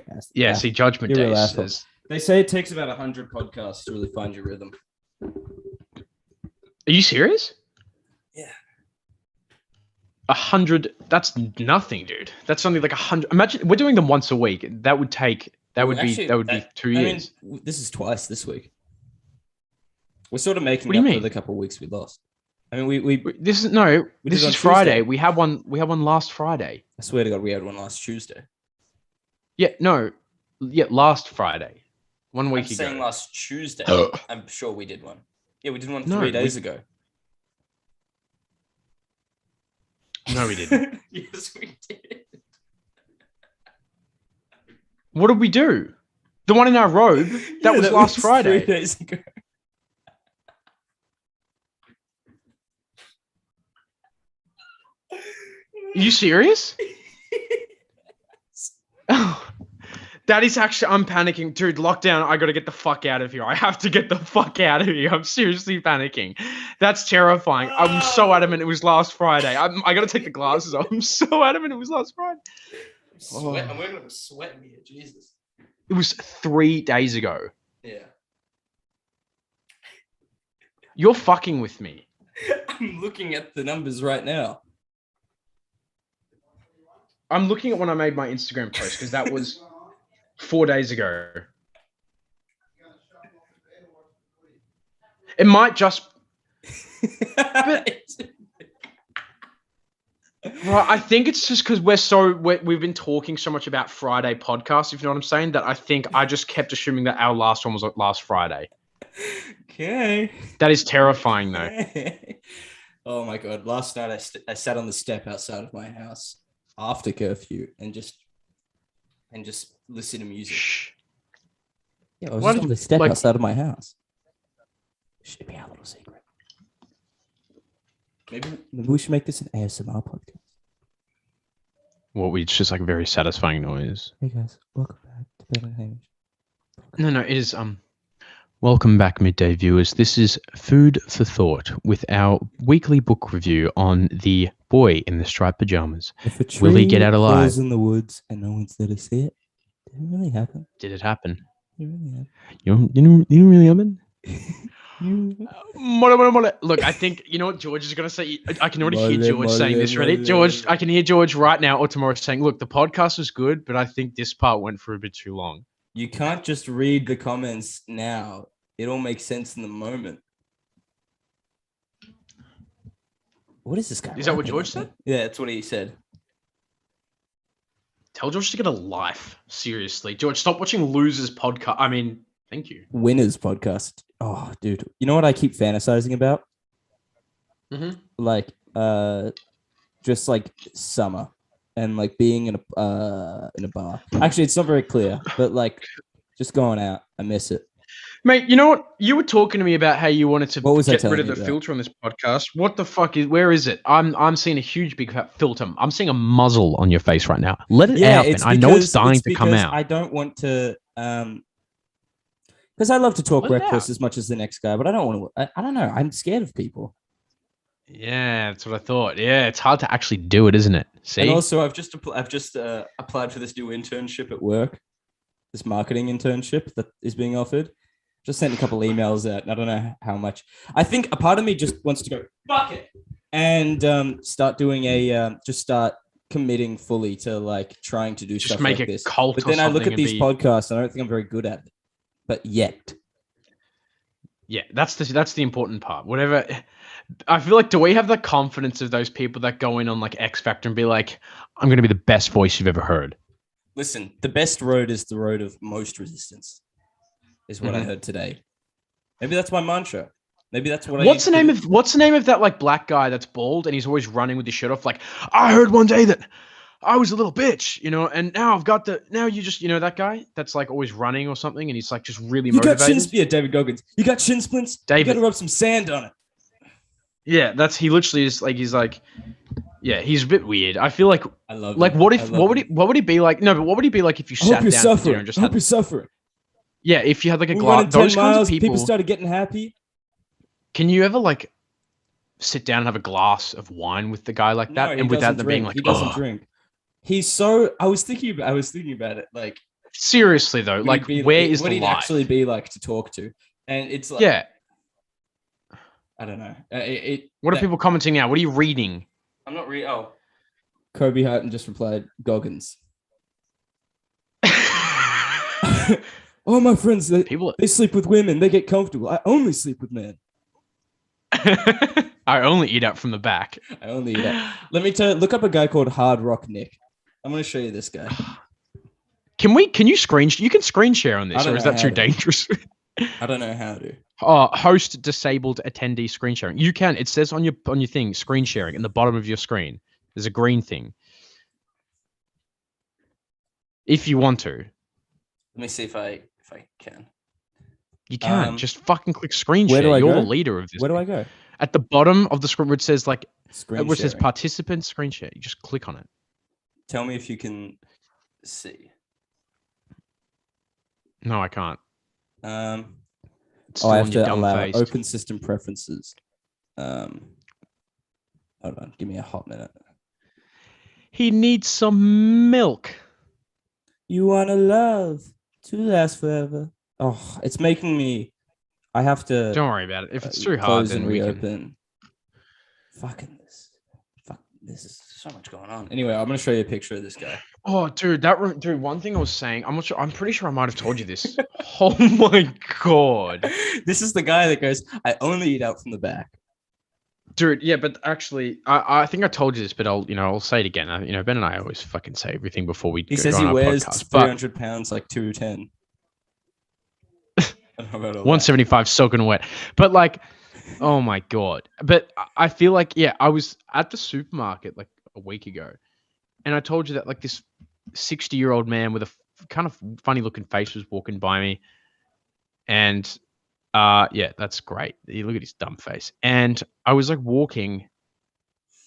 Yes. Yeah, see, Judgment You're Day real asshole. says. They say it takes about 100 podcasts to really find your rhythm. Are you serious? Yeah. 100. That's nothing, dude. That's only 100. Imagine we're doing them once a week. That would take. That would be 2 years. This is twice this week. We're sort of making What do you up mean? for the couple of weeks we lost. I mean, we This is did This it on is Friday. Tuesday. We had one. We had one last Friday. I swear to God, we had one last Tuesday. Yeah. No. Yeah. Last Friday. 1 week I'm ago. saying last Tuesday. I'm sure we did one. Yeah, we did one No, 3 days ago. No, we didn't. Yes, we did. What did we do? The one in our robe. That was last Friday. 3 days ago. Are you serious? Oh, that is actually, I'm panicking. Dude, lockdown, I gotta get the fuck out of here. I have to get the fuck out of here. I'm seriously panicking. That's terrifying. I'm so adamant it was last Friday. I gotta take the glasses off. I'm so adamant it was last Friday. I'm working up a sweat here, Jesus. It was 3 days ago. Yeah. You're fucking with me. I'm looking at the numbers right now. I'm looking at when I made my Instagram post because that was 4 days ago. It might just. Right, I think it's just because we've been talking so much about Friday podcasts, if you know what I'm saying, that I think I just kept assuming that our last one was last Friday. Okay. That is terrifying, though. Oh my God. Last night I sat on the step outside of my house after curfew and just listen to music. Shh. Yeah, I was What just is- on the step like- outside of my house. Should be our little secret. Maybe we should make this an ASMR podcast. Well, it's just very satisfying noise. Hey guys, welcome back to Ben and Hamish. No, it is welcome back, midday viewers. This is Food for Thought with our weekly book review on The Boy in the Striped Pajamas. If a Will he tree get out alive? falls in the woods and no one's there to see it, did it really happen? Did it happen? It really happened. You didn't really happen? Look, I think you know what George is gonna say. I can already hear George saying this. Ready, George? I can hear George right now or tomorrow saying, "Look, the podcast was good, but I think this part went for a bit too long." You can't just read the comments now. It all makes sense in the moment. What is this guy? Is that what rapping George at? said? Yeah, that's what he said. Tell George to get a life. Seriously, George, stop watching losers podcast. I mean, thank you. Winners podcast. Oh, dude. You know what I keep fantasizing about? Mm-hmm. Like, just like summer and like being in a bar. Actually, it's not very clear, but like just going out. I miss it. Mate, you know what? You were talking to me about how you wanted to What was I get rid telling of you the about? filter on this podcast. What the fuck is? Where is it? I'm seeing a huge big fat filter. I'm seeing a muzzle on your face right now. Let it out, man. I know it's dying to come out. I don't want to because I love to talk Let it reckless out. as much as the next guy, but I don't want to. I don't know. I'm scared of people. Yeah, that's what I thought. Yeah, it's hard to actually do it, isn't it? See? And also, I've just applied for this new internship at work, this marketing internship that is being offered. Just sent a couple emails out. And I don't know how much. I think a part of me just wants to go fuck it and start doing just start committing fully to like trying to do Just stuff make like a this. cult But or then I look something at and these be- podcasts and I don't think I'm very good at it. But yet, Yeah, that's the important part. Whatever. I feel like, do we have the confidence of those people that go in on like X Factor and be like, I'm going to be the best voice you've ever heard? listen, the best road is the road of most resistance, is what I heard today. Maybe that's my mantra. Maybe that's what What's the name of that like black guy that's bald and he's always running with his shirt off? Like, I heard one day that I was a little bitch, you know, and now I've got that guy that's like always running or something, and he's like just really You got motivated. yeah, David Goggins. You got shin splints? You David. got to rub some sand on it. Yeah, he literally is like he's a bit weird. I feel like I love like him. what I love him. would he be like? No, but what would he be like if you I hope sat you're down for dinner suffering. and just I hope had, you're suffering. yeah, if you had like a We're glass, running 10 those kinds of miles. people. People started getting happy. Can you ever like sit down and have a glass of wine with the guy like that, No, and without them being like, he doesn't "Ugh." drink. He's so. I was thinking about it. Like, Seriously though, would like he be- where is what the he'd life? actually be like to talk to? And it's like, Yeah. I don't know. What are people commenting now? What are you reading? I'm not really. Oh, Kobe Hutton just replied, Goggins. All my friends, People. they sleep with women. They get comfortable. I only sleep with men. I only eat out from the back. I only eat out. Let me tell you, look up a guy called Hard Rock Nick. I'm going to show you this guy. Can you screen? You can screen share on I this, don't or is know that how too to. dangerous? I don't know how to. Host disabled attendee screen sharing. You can. It says on your thing screen sharing in the bottom of your screen. There's a green thing. If you want to, Let me see if I can. you can just fucking click screen where share. do I You're go? the leader of this. Where do I go? At the bottom of the screen where it says like Screen where it says sharing. participant screen share. You just click on it. Tell me if you can see. No, I can't. It's still I have on your to dumb allow face. open system preferences. Hold on, give me a hot minute. He needs some milk. You want to love to last forever. Oh, it's making me. I have to. Don't worry about it. If it's too hard, close then and we can. reopen. Fucking this. Fuck, this is so much going on. Anyway, I'm gonna show you a picture of this guy. Oh, dude, dude. One thing I was saying, I'm not sure. I'm pretty sure I might have told you this. Oh my god, This is the guy that goes, "I only eat out from the back." dude. Yeah, but actually, I think I told you this, but I'll say it again. Ben and I always fucking say everything before we. He go says on he our weighs podcast, but 300 pounds, like 210. 175 soaking wet. But like, oh my god. But I feel like, yeah, I was at the supermarket like a week ago, and I told you that like this 60-year-old man with a kind of funny looking face was walking by me, and yeah, that's great. You look at his dumb face, and I was like walking,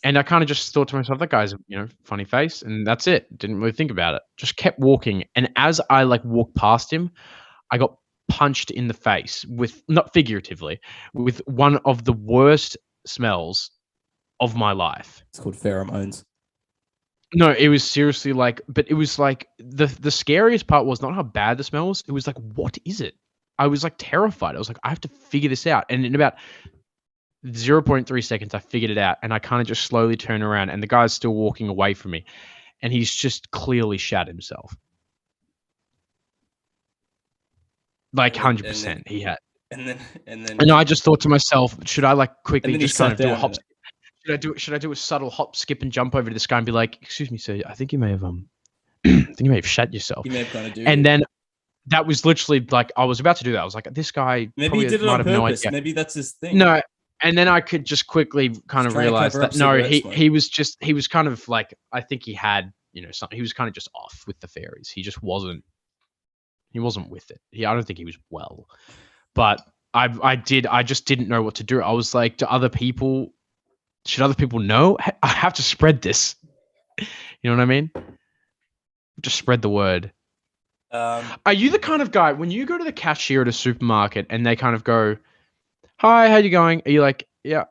and I kind of just thought to myself, that guy's funny face, and that's it. Didn't really think about it. Just kept walking, and as I like walked past him, I got punched in the face with, not figuratively, with one of the worst smells of my life. It's called pheromones. No, it was seriously like, but it was like the scariest part was not how bad the smell was. It was like, what is it? I was like terrified. I was like, I have to figure this out. And in about 0.3 seconds, I figured it out, and I kind of just slowly turn around, and the guy's still walking away from me, and he's just clearly shat himself. Like 100%, he had. And I just thought to myself, should I like quickly just kind of do a hop? Should I do a subtle hop, skip, and jump over to this guy and be like, "Excuse me, sir, I think you may have I think you may have shat yourself." You may have kind of do. And then that was literally like I was about to do that. I was like, this guy maybe he did it on purpose. Maybe that's his thing. No. And then I could just quickly kind of realize that no, he was kind of like, I think he had, something. He was kind of just off with the fairies. He just wasn't. He wasn't with it. I don't think he was well. But I just didn't know what to do. I was like, should other people know? I have to spread this. You know what I mean? Just spread the word. Are you the kind of guy when you go to the cashier at a supermarket and they kind of go, "Hi, how you going?" Are you like, "Yeah,"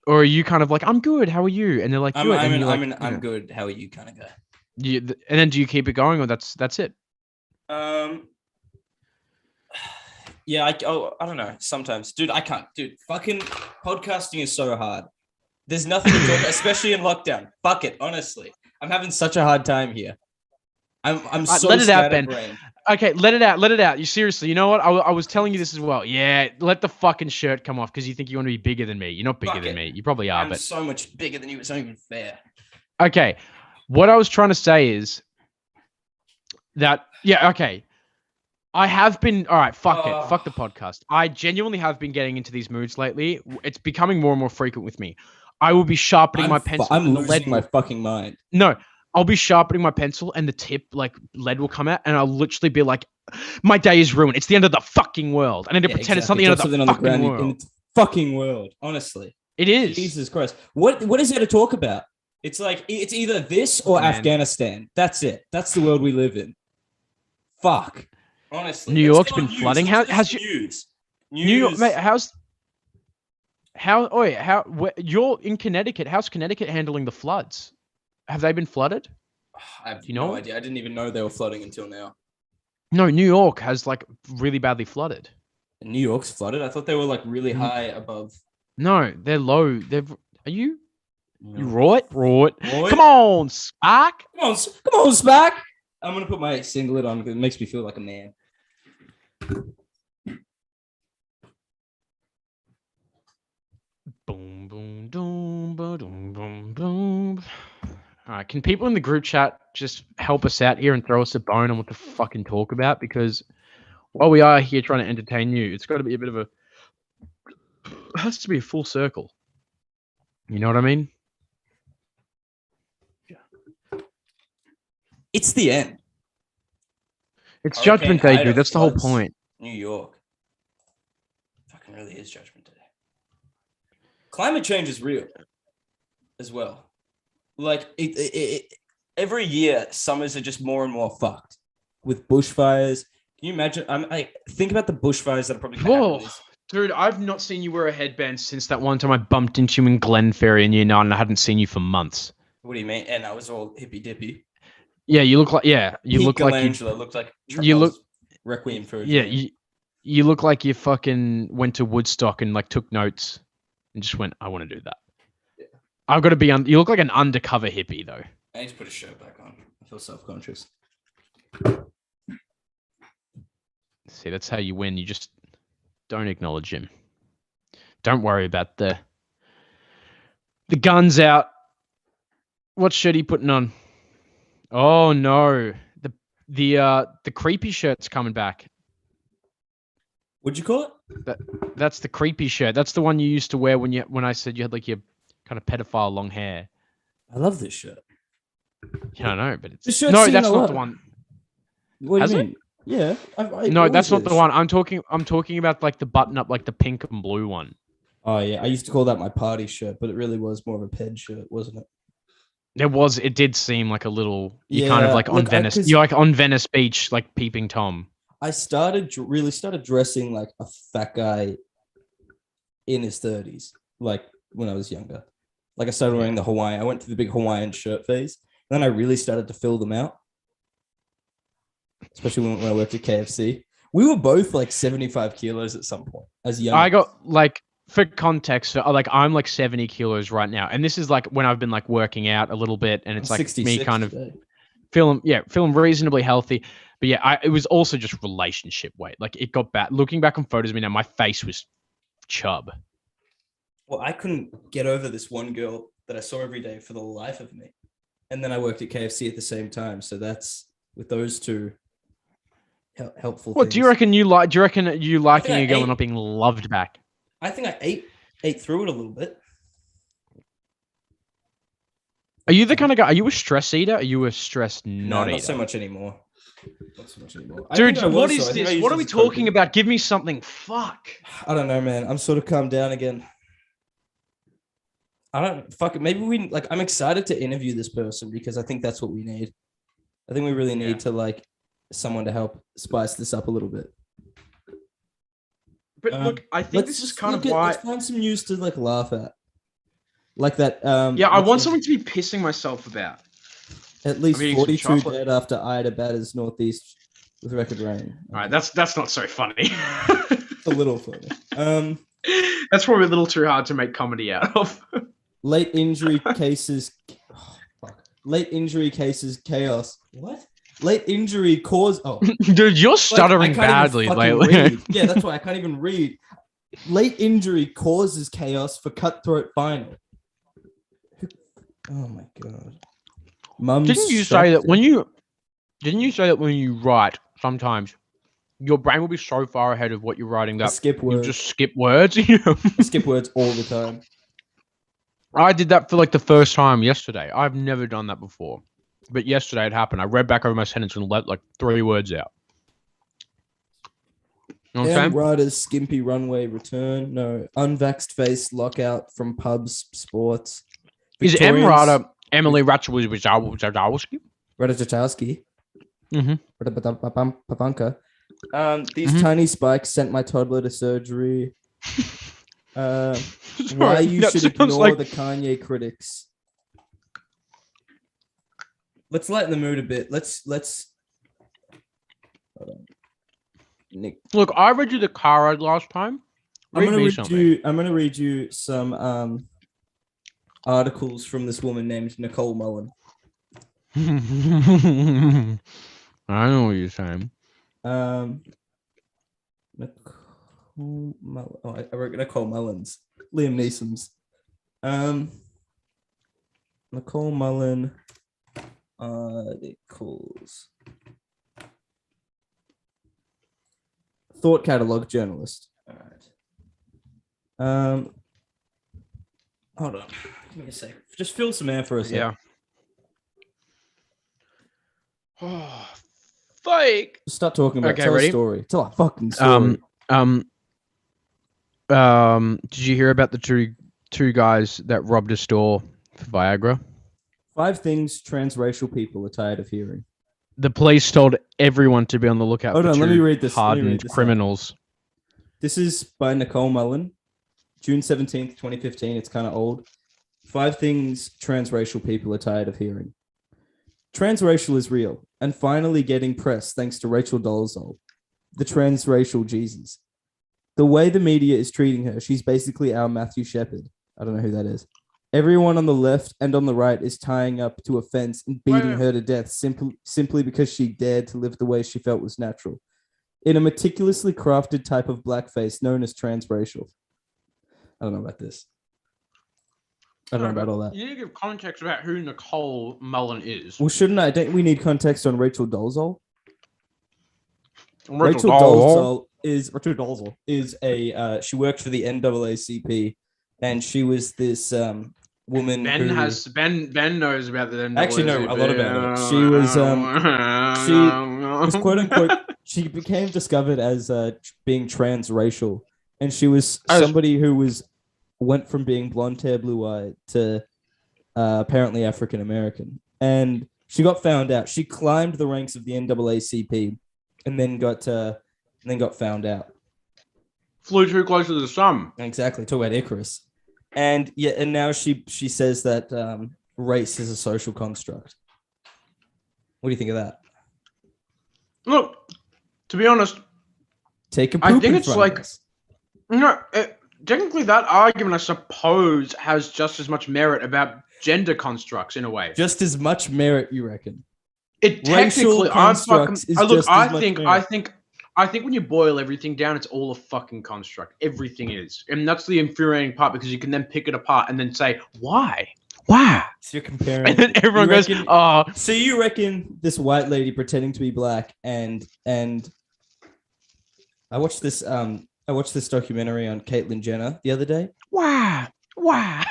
or are you kind of like, "I'm good. How are you?" And they're like, "Good." I'm good. How are you, kind of guy? And then do you keep it going, or that's it? Yeah, I don't know. Sometimes, dude, I can't. Dude, fucking podcasting is so hard. There's nothing to talk, especially in lockdown. Fuck it, honestly. I'm having such a hard time here. I'm so let it out, Ben. brain. Okay, let it out. You seriously, you know what? I was telling you this as well. Yeah, let the fucking shirt come off because you think you want to be bigger than me. You're not bigger than me. You probably are, I'm so much bigger than you. It's not even fair. Okay, what I was trying to say is that okay. I have been all right. Fuck it. Fuck the podcast. I genuinely have been getting into these moods lately. It's becoming more and more frequent with me. I will be sharpening my pencil. I'm losing my fucking mind. No, I'll be sharpening my pencil, and the tip, like lead, will come out, and I'll literally be like, "My day is ruined. It's the end of the fucking world." And I need to pretend it's something out of the fucking world. In the fucking world, honestly, it is. Jesus Christ, what is there to talk about? It's like it's either this or Afghanistan. That's it. That's the world we live in. Fuck. Honestly, New York's been flooding. How's your news? New York, mate? You're in Connecticut. How's Connecticut handling the floods? Have they been flooded? I have no idea. I didn't even know they were flooding until now. No, New York has like really badly flooded. New York's flooded? I thought they were like really high above. No, they're low. Are you? No. You right? Come on, Spark. Come on, Spark. I'm gonna put my singlet on because it makes me feel like a man. Boom, boom, boom, boom, boom, boom. All right, can people in the group chat just help us out here and throw us a bone on what to fucking talk about? Because while we are here trying to entertain you, it's got to be a bit of a. It has to be a full circle. You know what I mean? It's the end. It's Judgment Day, dude. That's the whole point. New York. Fucking really is Judgment Day. Climate change is real as well. Like, every year, summers are just more and more fucked with bushfires. Can you imagine? Think about the bushfires that are probably happening. Dude, I've not seen you wear a headband since that one time I bumped into you in Glen Ferry in Year 9 and I hadn't seen you for months. What do you mean? And I was all hippy-dippy. Yeah, you look like you look like Angela looked like Requiem for a Dream. You look like you fucking went to Woodstock and like took notes and just went, I want to do that. Yeah. I've got to be you look like an undercover hippie though. I need to put a shirt back on. I feel self-conscious. See, that's how you win. You just don't acknowledge him. Don't worry about the guns out. What shirt are you putting on? Oh no, the creepy shirt's coming back. What'd you call it? That's the creepy shirt. That's the one you used to wear when I said you had like your kind of pedophile long hair. I love this shirt. Yeah, I know, but it's no, that's not the one. What do you mean? Yeah. No, that's not the one. I'm talking about like the button up, like the pink and blue one. Oh yeah, I used to call that my party shirt, but it really was more of a ped shirt, wasn't it? It did seem like a little, kind of like on Venice. You're like on Venice Beach, like peeping Tom. I really started dressing like a fat guy in his 30s, like when I was younger. Like I started wearing the Hawaiian. I went through the big Hawaiian shirt phase. And then I really started to fill them out. Especially when I worked at KFC. We were both like 75 kilos at some point as young. I got like, for context, so, like I'm like 70 kilos right now, and this is like when I've been like working out a little bit, and it's like me kind of feeling reasonably healthy. But yeah, it was also just relationship weight. Like it got bad. Looking back on photos of me now, my face was chub. Well, I couldn't get over this one girl that I saw every day for the life of me. And then I worked at KFC at the same time. So that's with those two helpful What things. do you reckon you liking a girl and ate- not being loved back? I think I ate through it a little bit. Are you the kind of guy? Are you a stress eater? Are you a stress No, not eater? not so much anymore. Dude, what is this? What are we talking about? Give me something. Fuck. I don't know, man. I'm sort of calmed down again. I don't fuck it. Maybe I'm excited to interview this person because I think that's what we need. I think we really need to like someone to help spice this up a little bit. But look, I think this is kind of why. Let's find some news to like laugh at. Like that. I want something to be pissing myself about. At least 42 dead after Ida batters Northeast with record rain. All right, that's not so funny. It's a little funny. That's probably a little too hard to make comedy out of. Late injury cases. Late injury cases chaos. What? Late injury cause. Oh, dude, you're stuttering badly lately. Yeah, that's why I can't even read. Late injury causes chaos for cutthroat final. Oh my god. Didn't you say that when you write, sometimes your brain will be so far ahead of what you're writing that you just skip words? I skip words all the time. I did that for like the first time yesterday. I've never done that before. But yesterday it happened. I read back over my sentence and let like 3 words out. You know what I'm saying? Riders skimpy runway return. No. Unvaxxed face lockout from pubs, sports. Is M Rider Emily Ratajkowski? Ratajkowski. Mm-hmm. These tiny spikes sent my toddler to surgery. Why you should ignore the Kanye critics. Let's lighten the mood a bit. Let's. Hold on. Nick. Look, I read you the car ride last time. I'm gonna read you some articles from this woman named Nicole Mullen. I know what you're saying. Nicole Mullen. Oh, I wrote Nicole Mullins. Liam Neeson's. Nicole Mullen articles. Thought catalog journalist. All right. Hold on. Give me a sec. Just fill some air for us. Yeah. Oh, fake. Start talking about. Okay, tell ready? a story. Tell a fucking story. Did you hear about the two guys that robbed a store for Viagra? 5 things transracial people are tired of hearing. The police told everyone to be on the lookout for let me read this. hardened criminals. This is by Nicole Mullen, June 17th, 2015. It's kind of old. 5 things transracial people are tired of hearing. Transracial is real and finally getting press thanks to Rachel Dolezal, the transracial Jesus. The way the media is treating her, she's basically our Matthew Shepard. I don't know who that is. Everyone on the left and on the right is tying up to a fence and beating her to death simply because she dared to live the way she felt was natural. In a meticulously crafted type of blackface known as transracial. I don't know about this. I don't know about all that. You need to give context about who Nicole Mullen is. Well, shouldn't I? Don't we need context on Rachel Dolezal? Rachel Dolezal is a she worked for the NAACP, and she was this woman. Ben knows about the NAACP. I actually know a lot about it. She was quote unquote. She became discovered as being transracial, and she was somebody who went from being blonde hair, blue eye to apparently African American, and she got found out. She climbed the ranks of the NAACP, and then got found out. Flew too close to the sun. Exactly. Talk about Icarus. And now she says that race is a social construct. What do you think of that? Look, to be honest, take a poop I think in it's front like- of us. No, technically that argument, I suppose, has just as much merit about gender constructs in a way. Just as much merit, you reckon? It Racial technically, I'm fucking. constructs is Look, just I as much think, merit. I think when you boil everything down, it's all a fucking construct. Everything is, and that's the infuriating part because you can then pick it apart and then say, why? So you're comparing. And then everyone you goes, reckon- oh, So you reckon this white lady pretending to be black and I watched this documentary on Caitlyn Jenner the other day. why? What?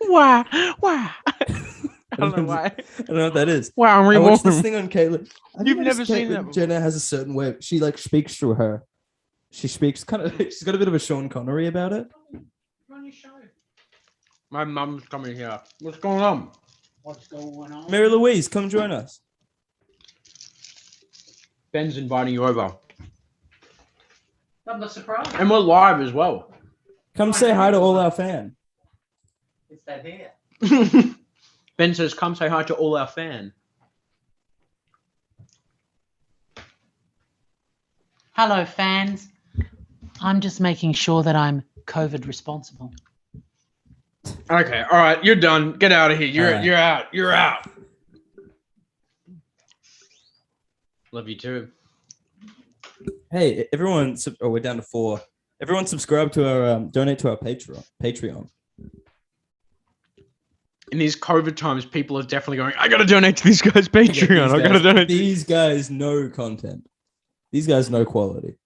Why? I don't know why. I don't know what that is. Wow, I'm I watched this removing. thing on Caitlyn. Have you You've never noticed seen that Caitlyn before? Jenner has a certain way. She like speaks through her. She speaks kind of. She's got a bit of a Sean Connery about it. My mum's coming here. What's going on? What's going on? Mary Louise, come join us. Ben's inviting you over, I'm not surprised. and we're live as well. Come say hi to all our fans. It's that here. Ben says, "Come say hi to all our fan." Hello, fans. I'm just making sure that I'm COVID responsible. Okay, all right, you're done. Get out of here. All right. You're out. You're out. Love you too. Hey, everyone! Oh, we're down to 4. Everyone, subscribe to our donate to our Patreon. In these COVID times, people are definitely going, I gotta donate to these guys' Patreon. I gotta donate. These guys know content. These guys know quality.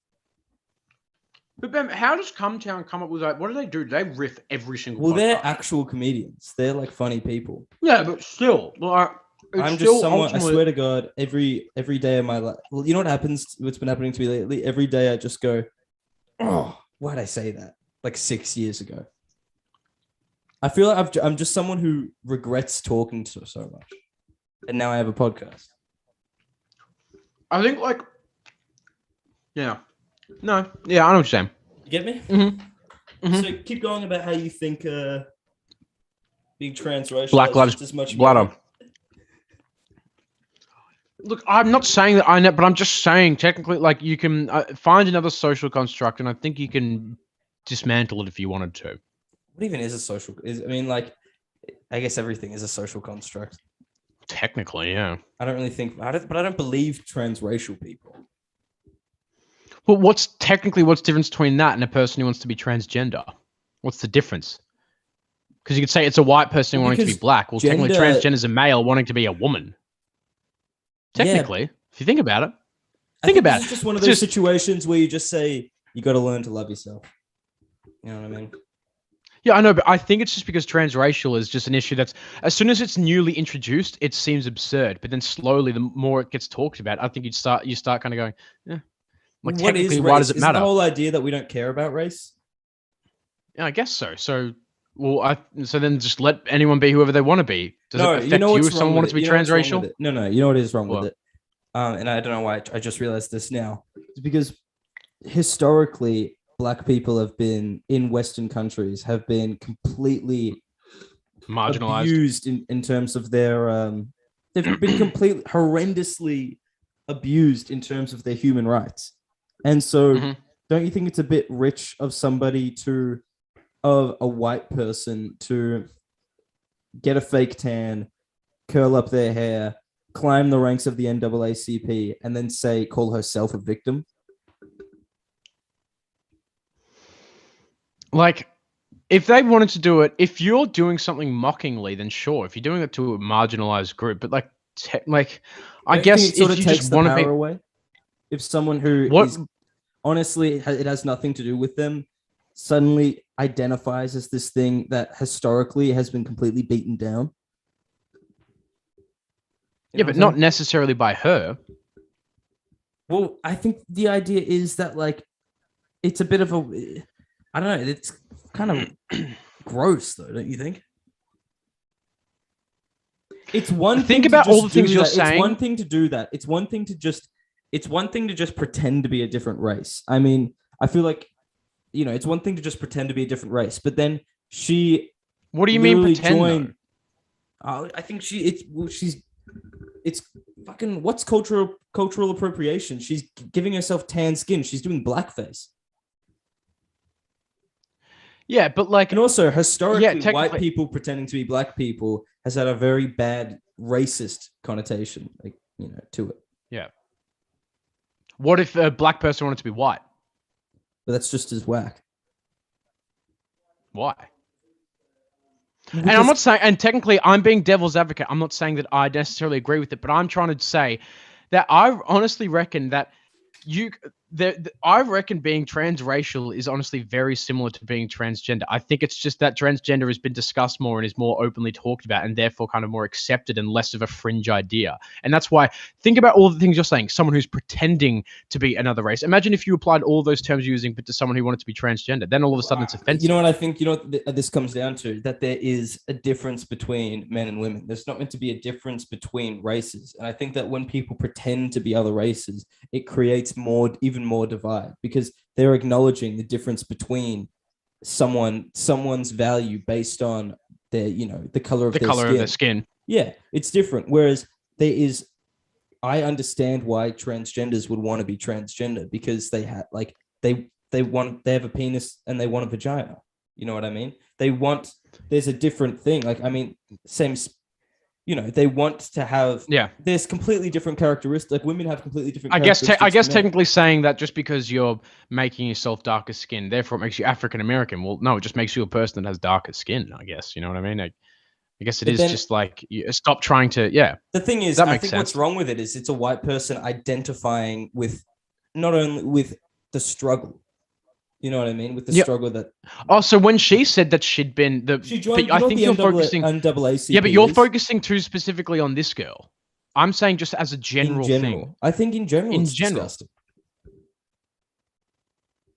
But Ben, how does Cumtown come up with that? What do? Do they riff every single Well, they're podcast? actual comedians. They're like funny people. Yeah, but still, like, it's I'm still just someone. I ultimately- swear to God, every day of my life. Well, you know what happens? What's been happening to me lately? Every day I just go, oh, why'd I say that? Like 6 years ago. I feel like I'm just someone who regrets talking so much, and now I have a podcast. I think, like, yeah, no, yeah, I know what you're saying. You get me? Mm-hmm. So keep going about how you think being transracial Black has lives just as much matter. merit. Look, I'm not saying that I know, but I'm just saying technically, like, you can find another social construct, and I think you can dismantle it if you wanted to. What even is a social? I mean, like, I guess everything is a social construct. Technically, yeah. I don't really think, but I don't believe transracial people. Well, what's the difference between that and a person who wants to be transgender? What's the difference? Because you could say it's a white person Well, wanting to be because black. Well, technically, gender- transgender is a male wanting to be a woman. Yeah. Technically, if you think about it. I Think about this it. is just one of It's those just- situations where you just say you got to learn to love yourself. You know what I mean? Yeah, I know, but I think it's just because transracial is just an issue that's, as soon as it's newly introduced, it seems absurd. But then slowly, the more it gets talked about, I think you start kind of going, yeah. Like, What is technically, race? why does it Is matter? the whole idea that we don't care about race? Yeah, I guess so. So, so then just let anyone be whoever they want to be. Does it affect you what's if someone wrong wanted with to be it? You know what's wrong with transracial? it? No, you know what is wrong What? with it? And I don't know why I just realized this now. It's because historically, Black people have been in Western countries have been completely Marginalized. abused in terms of their they've been completely horrendously abused in terms of their human rights. And so Mhm. don't you think it's a bit rich of a white person to get a fake tan, curl up their hair, climb the ranks of the NAACP, and then call herself a victim? Like, if they wanted to do it, if you're doing something mockingly, then sure. If you're doing it to a marginalized group, but like, I Don't you guess think it sort if of you takes just the want to power be, away. If someone who What- is honestly, it has nothing to do with them, suddenly identifies as this thing that historically has been completely beaten down. You yeah, know but what not I'm necessarily by her. saying? Well, I think the idea is that like it's a bit of a, I don't know, it's kind of gross though, don't you think? It's one Think thing to about all just the things do you're that. It's saying. one thing to do that. It's one thing to just pretend to be a different race. I mean, I feel like, you know, it's one thing to just pretend to be a different race, but then she What do you mean literally pretend? joined- Though? I think fucking what's cultural appropriation? She's giving herself tan skin. She's doing blackface. Yeah, but like, And also, historically, white technically- people pretending to be black people has had a very bad racist connotation, like, you know, to it. yeah. What if a black person wanted to be white? But that's just as whack. Why? And I'm not saying, and technically, I'm being devil's advocate. I'm not saying that I necessarily agree with it, but I'm trying to say that I honestly reckon that I reckon being transracial is honestly very similar to being transgender. I think it's just that transgender has been discussed more and is more openly talked about and therefore kind of more accepted and less of a fringe idea. And that's why, think about all the things you're saying. Someone who's pretending to be another race. Imagine if you applied all those terms you're using, but to someone who wanted to be transgender. Then all of a sudden it's offensive. You know what I think? You know what this comes down to? That there is a difference between men and women. There's not meant to be a difference between races. And I think that when people pretend to be other races, it creates even more divide, because they're acknowledging the difference between someone's value based on their, you know, the color of their skin. Yeah, it's different. Whereas I understand why transgenders would want to be transgender, because they have they have a penis and they want a vagina. You know what I mean? There's a different thing. Like, I mean, same. You know, they want to have. Yeah. There's completely different characteristics. Like, women have completely different. I guess characteristics technically saying that just because you're making yourself darker skin, therefore it makes you African American. Well, no, it just makes you a person that has darker skin. I guess, you know what I mean. I guess it is just like, you stop trying to. Yeah. The thing is, I think what's wrong with it is it's a white person identifying with not only with the struggle. You know what I mean? With the struggle that. Oh, so when she said that she'd been she joined, I think you're focusing. NAACP. Yeah, but you're focusing too specifically on this girl. I'm saying just as a general thing. I think in general, it's disgusting.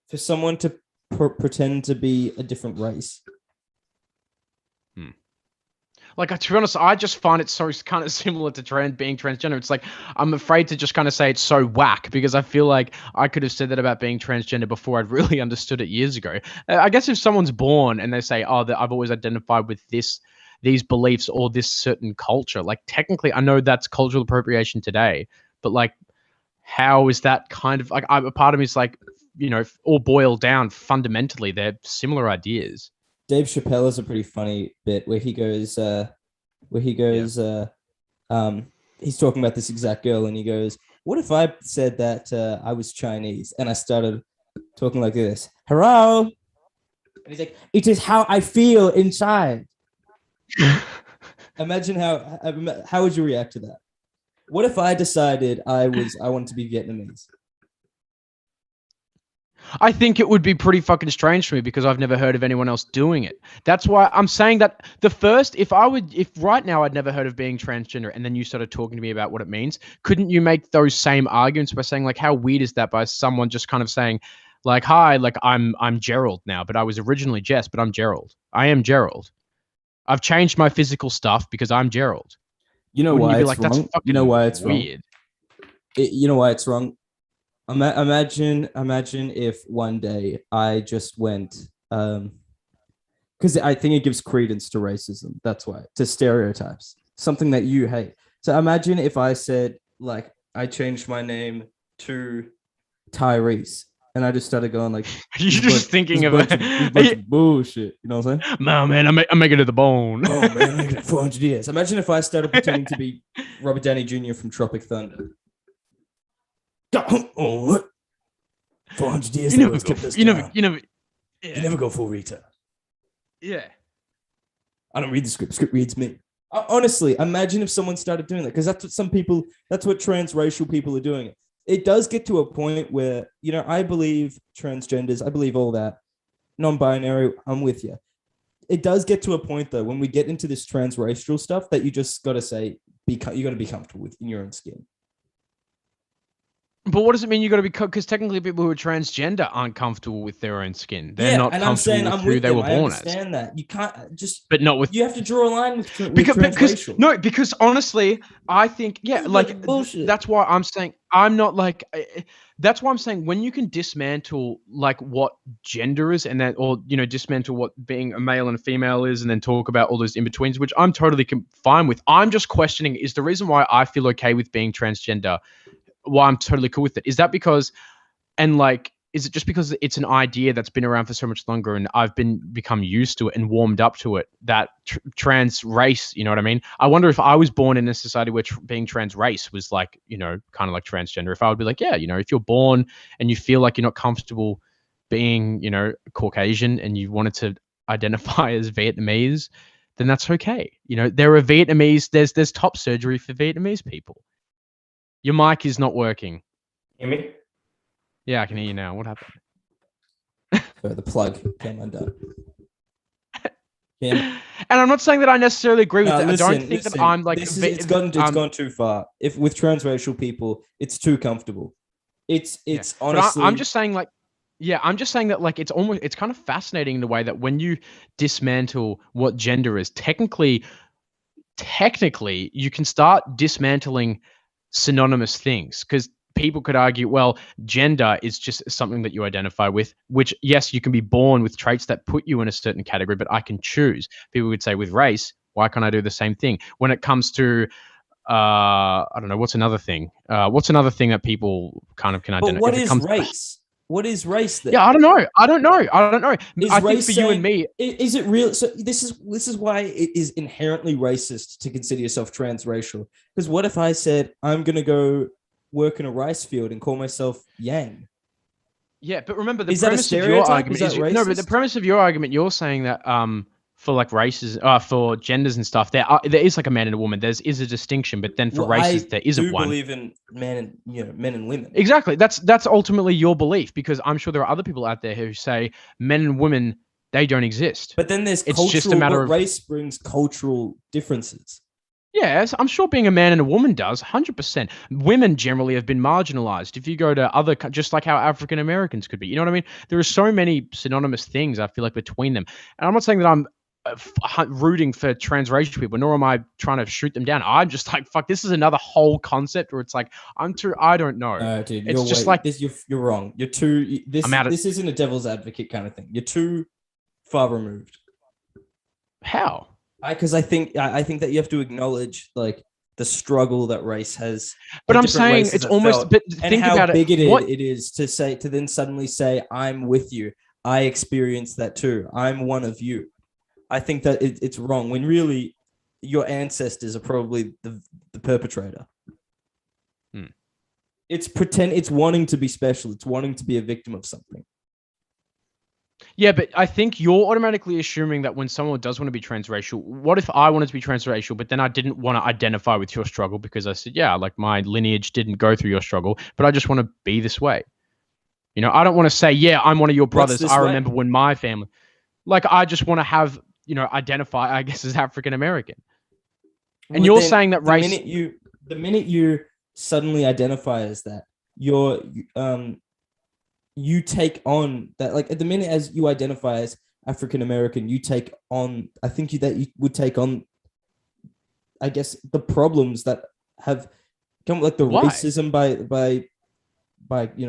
For someone to pretend to be a different race. Like, to be honest, I just find it so kind of similar to being transgender. It's like, I'm afraid to just kind of say it's so whack, because I feel like I could have said that about being transgender before I'd really understood it years ago. I guess if someone's born and they say, oh, I've always identified with these beliefs or this certain culture, like, technically I know that's cultural appropriation today, but like, how is that kind of like, a part of me is like, you know, all boiled down, fundamentally they're similar ideas. Dave Chappelle has a pretty funny bit where he goes, he's talking about this exact girl, and he goes, what if I said that I was Chinese and I started talking like this? Hello? And he's like, it is how I feel inside. Imagine how would you react to that? What if I decided I wanted to be Vietnamese? I think it would be pretty fucking strange for me, because I've never heard of anyone else doing it. That's why I'm saying that if right now I'd never heard of being transgender, and then you started talking to me about what it means, couldn't you make those same arguments by saying, like, how weird is that by someone just kind of saying, like, hi, like, I'm Gerald now, but I was originally Jess, but I'm Gerald. I am Gerald. I've changed my physical stuff because I'm Gerald. You know why it's wrong? You know why it's weird. You know why it's wrong? Imagine if one day I just went, because I think it gives credence to racism. That's why, to stereotypes, something that you hate. So imagine if I said, like, I changed my name to Tyrese, and I just started going like, you're just thinking of bullshit. You know what I'm saying? No, man, I'm making it to the bone. Oh man, I got 400 years. Imagine if I started pretending to be Robert Downey Jr. from Tropic Thunder. Oh, what? 400 years. You never go full retard. Yeah. I don't read the script. Script reads me. Honestly, imagine if someone started doing that, because that's what transracial people are doing. It does get to a point where, you know, I believe transgenders, I believe all that. Non-binary, I'm with you. It does get to a point, though, when we get into this transracial stuff, that you just got to say, you got to be comfortable with in your own skin. But what does it mean you got to be? Because technically, people who are transgender aren't comfortable with their own skin. They're not and I'm comfortable saying with I'm who with they them. were I born as. understand that. You can't just. But not with. You have to draw a line with Because transracial. because honestly, I think This is like bullshit. that's why I'm saying I'm not like. That's why I'm saying when you can dismantle like what gender is and then or dismantle what being a male and a female is and then talk about all those in betweens, which I'm totally fine with. I'm just questioning is the reason why I feel okay with being transgender. Why I'm totally cool with it is that because and like is it just because it's an idea that's been around for so much longer and I've become used to it and warmed up to it that trans race, you know what I mean? I wonder if I was born in a society where being trans race was like, kind of like transgender, if I would be like, yeah, if you're born and you feel like you're not comfortable being, Caucasian and you wanted to identify as Vietnamese, then that's okay. There are Vietnamese, there's top surgery for Vietnamese people. Your mic is not working. Hear me? Yeah, I can hear you now. What happened? So the plug came undone. And I'm not saying that I necessarily agree with it. Listen, I don't think that I'm like it's gone too far. If with transracial people, it's too comfortable. It's honestly. I'm just saying I'm just saying that like it's kind of fascinating in a way that when you dismantle what gender is, technically you can start dismantling synonymous things because people could argue, well, gender is just something that you identify with, which, yes, you can be born with traits that put you in a certain category, but I can choose. People would say with race, why can't I do the same thing? When it comes to, I don't know, what's another thing? What's another thing that people kind of can identify? But what is race? What is race then? Yeah, I don't know. I think for you and me, is it real? So this is why it is inherently racist to consider yourself transracial. Because what if I said I'm gonna go work in a rice field and call myself Yang? Yeah, but remember the Is that a premise of your stereotype? argument Is that is no, but the racist? premise of your argument, you're saying that for like races, for genders and stuff, there is like a man and a woman. There is a distinction, but then for races there isn't one. I do believe in men and women. Exactly. That's ultimately your belief because I'm sure there are other people out there who say men and women they don't exist. But then there's it's cultural. Just a matter of race brings cultural differences. Yes, I'm sure being a man and a woman does, 100%. Women generally have been marginalized. If you go to other, just like how African Americans could be, you know what I mean? There are so many synonymous things, I feel like, between them. And I'm not saying that I'm rooting for transracial people, nor am I trying to shoot them down. I'm just like, fuck, this is another whole concept where it's like, I don't know. Dude, it's just like this. You're wrong. You're too. This isn't a devil's advocate kind of thing. You're too far removed. How? Because I think that you have to acknowledge like the struggle that race has. But I'm saying it's almost. But think about it. It is to then suddenly say I'm with you. I experienced that too. I'm one of you. I think that it's wrong when really your ancestors are probably the perpetrator. It's wanting to be special. It's wanting to be a victim of something. Yeah, but I think you're automatically assuming that when someone does want to be transracial, what if I wanted to be transracial, but then I didn't want to identify with your struggle because I said, yeah, like my lineage didn't go through your struggle, but I just want to be this way. I don't want to say, yeah, I'm one of your brothers. I remember when my family, like, I just want to have, identify, I guess, as African American. And you're saying that race. The minute you suddenly identify as that, you take on that, like at the minute as you identify as African American, you take on, I think you would take on, I guess, the problems that have come, like the racism by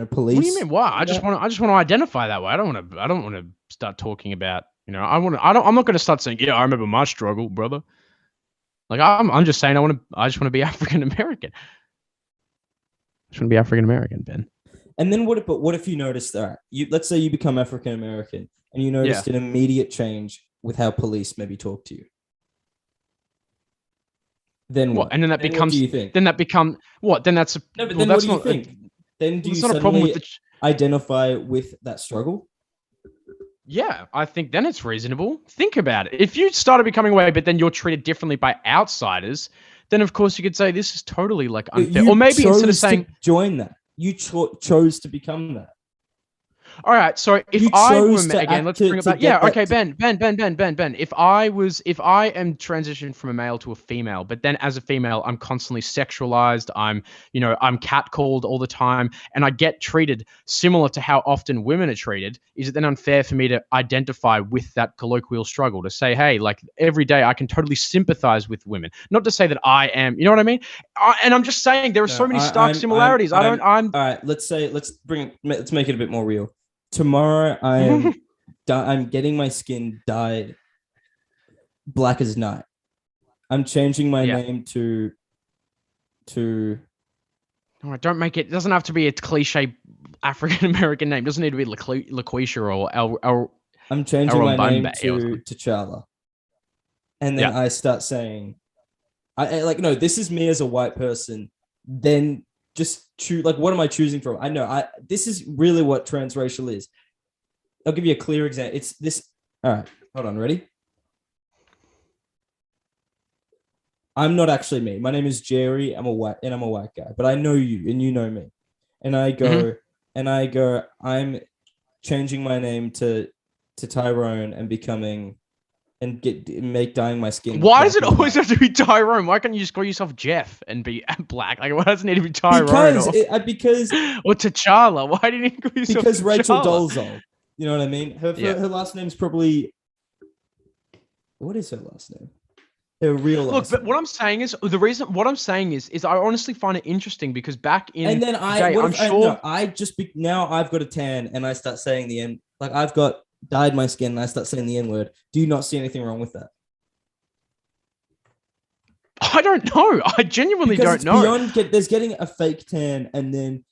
police. What do you mean? Why? I just want to identify that way. I don't want to start talking about, I'm not going to start saying, yeah, I remember my struggle, brother. Like I'm just saying I just want to be African American. I just want to be African American, Ben. And then what if you notice that let's say you become African American and you noticed an immediate change with how police maybe talk to you. Then what? And then that becomes. What do you think? Then that becomes what? Then that's. No, but then what do you think? Then do you suddenly identify with that struggle? Yeah, I think then it's reasonable. Think about it. If you started becoming aware, but then you're treated differently by outsiders, then of course you could say this is totally like unfair. Or maybe instead of saying join that, you chose to become that. All right. So if You I were chose to again, act let's to- bring it to back. get Yeah. that Okay, to- Ben. If I am transitioned from a male to a female, but then as a female, I'm constantly sexualized. I'm catcalled all the time, and I get treated similar to how often women are treated. Is it then unfair for me to identify with that colloquial struggle to say, hey, like every day I can totally sympathize with women? Not to say that I am. You know what I mean? And I'm just saying there are so many stark similarities. I'm all right. Let's make it a bit more real. Tomorrow, I'm getting my skin dyed black as night. I'm changing my name to. All right, don't make it. It doesn't have to be a cliche African American name. It doesn't need to be LaQuisha or El. I'm changing my name Arumbambe or something. to T'Challa, and then I start saying, I like no. This is me as a white person. Then just choose like what am I choosing from? I know this is really what transracial is. I'll give you a clear example. It's this. All right, hold on. Ready? I'm not actually me. My name is Jerry. I'm a white guy, but I know you and you know me. And I go, I'm changing my name to Tyrone and becoming and dyeing my skin. Why does it always have to be Tyrone? Why can't you just call yourself Jeff and be black? Like, why does it need to be Tyrone? Because or T'Challa. Why do you need to call yourself because Rachel T'Challa? Dolezal. You know what I mean? Her last name's probably. What is her last name? Her real last Look, but name. what I'm saying is I honestly find it interesting because back in and then now I've got a tan and I start saying the N, like I've got dyed my skin and I start saying the N word. Do you not see anything wrong with that? I don't know. I genuinely don't know. Beyond there's getting a fake tan and then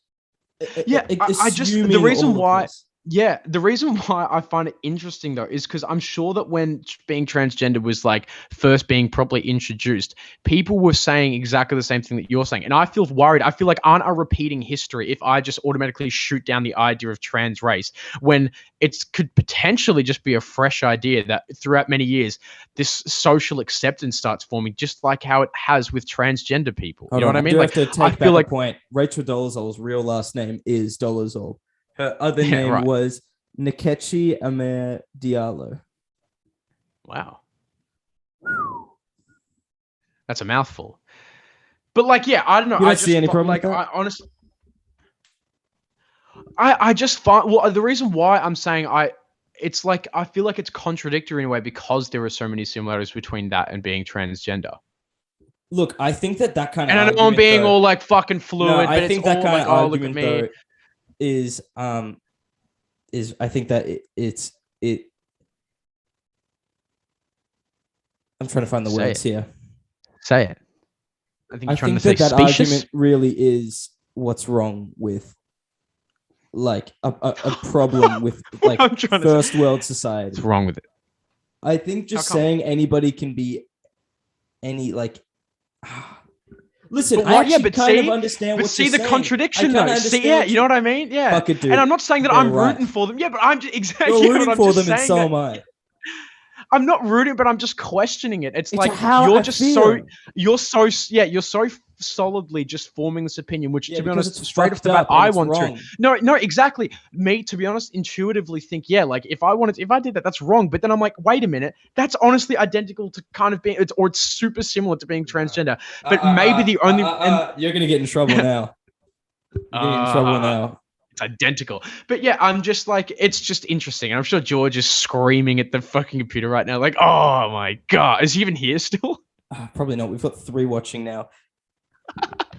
the reason why. Yeah, the reason why I find it interesting though is because I'm sure that when being transgender was like first being properly introduced, people were saying exactly the same thing that you're saying. And I feel worried. I feel like aren't I repeating history if I just automatically shoot down the idea of trans race when it could potentially just be a fresh idea that throughout many years, this social acceptance starts forming just like how it has with transgender people. You know what I mean? I have to take back a point. Rachel Dolezal's real last name is Dolezal. Her other name was Nkechi Amer Diallo. Wow. That's a mouthful. But like, yeah, I don't know. You don't see any problem with that? I honestly, I just find the reason why I'm saying it's like I feel like it's contradictory in a way because there are so many similarities between that and being transgender. Look, I think that kind of and I know I'm being all like fucking fluid, but it's all like, oh, look at me. Is I think that it's I'm trying to find the words here. Say it. I think that argument really is what's wrong with like a problem with like first world society. What's wrong with it? I think just saying anybody can be any like listen, I kind of understand what you're saying. The contradiction though. You know what I mean? Yeah. Fuck it, dude. And I'm not saying that I'm rooting for them. Yeah, but I'm just exactly You're rooting for them, and so am I. I'm not rooting, but I'm just questioning it. It's like you're so solidly just forming this opinion, which to be honest, straight off the bat, I want to. No, exactly. Me, to be honest, intuitively think, like if I did that, that's wrong. But then I'm like, wait a minute, that's honestly identical to kind of being, it's super similar to being transgender. But maybe the only you're gonna get in trouble now. You're getting in trouble now. It's identical. But yeah, I'm just like, it's just interesting. And I'm sure George is screaming at the fucking computer right now, like, oh my God. Is he even here still? Probably not. We've got 3 watching now.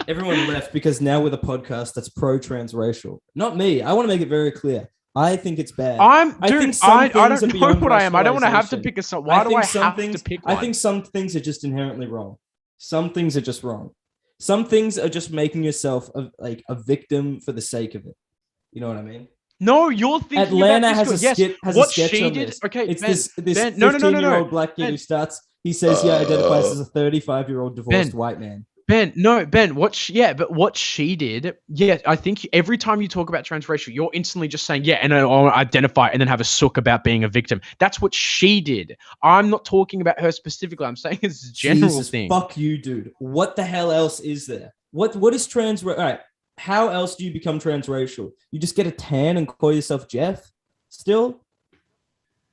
Everyone left because now we're the podcast that's pro-transracial. Not me. I want to make it very clear. I think it's bad. I don't know what I am. I don't want to have to pick a song. Why do I have to pick one? I think some things are just inherently wrong. Some things are just wrong. Some things are just making yourself a victim for the sake of it. You know what I mean? No, you're thinking Atlanta about has a sketch on this. Okay, it's this 15-year-old black kid who starts. He says he identifies as a 35-year-old divorced white man. Ben, what she did, I think every time you talk about transracial, you're instantly just saying, and I'll identify and then have a sook about being a victim. That's what she did. I'm not talking about her specifically. I'm saying it's a general thing. Fuck you, dude. What the hell else is there? What is trans? All right. how else do you become transracial? You just get a tan and call yourself Jeff? Still?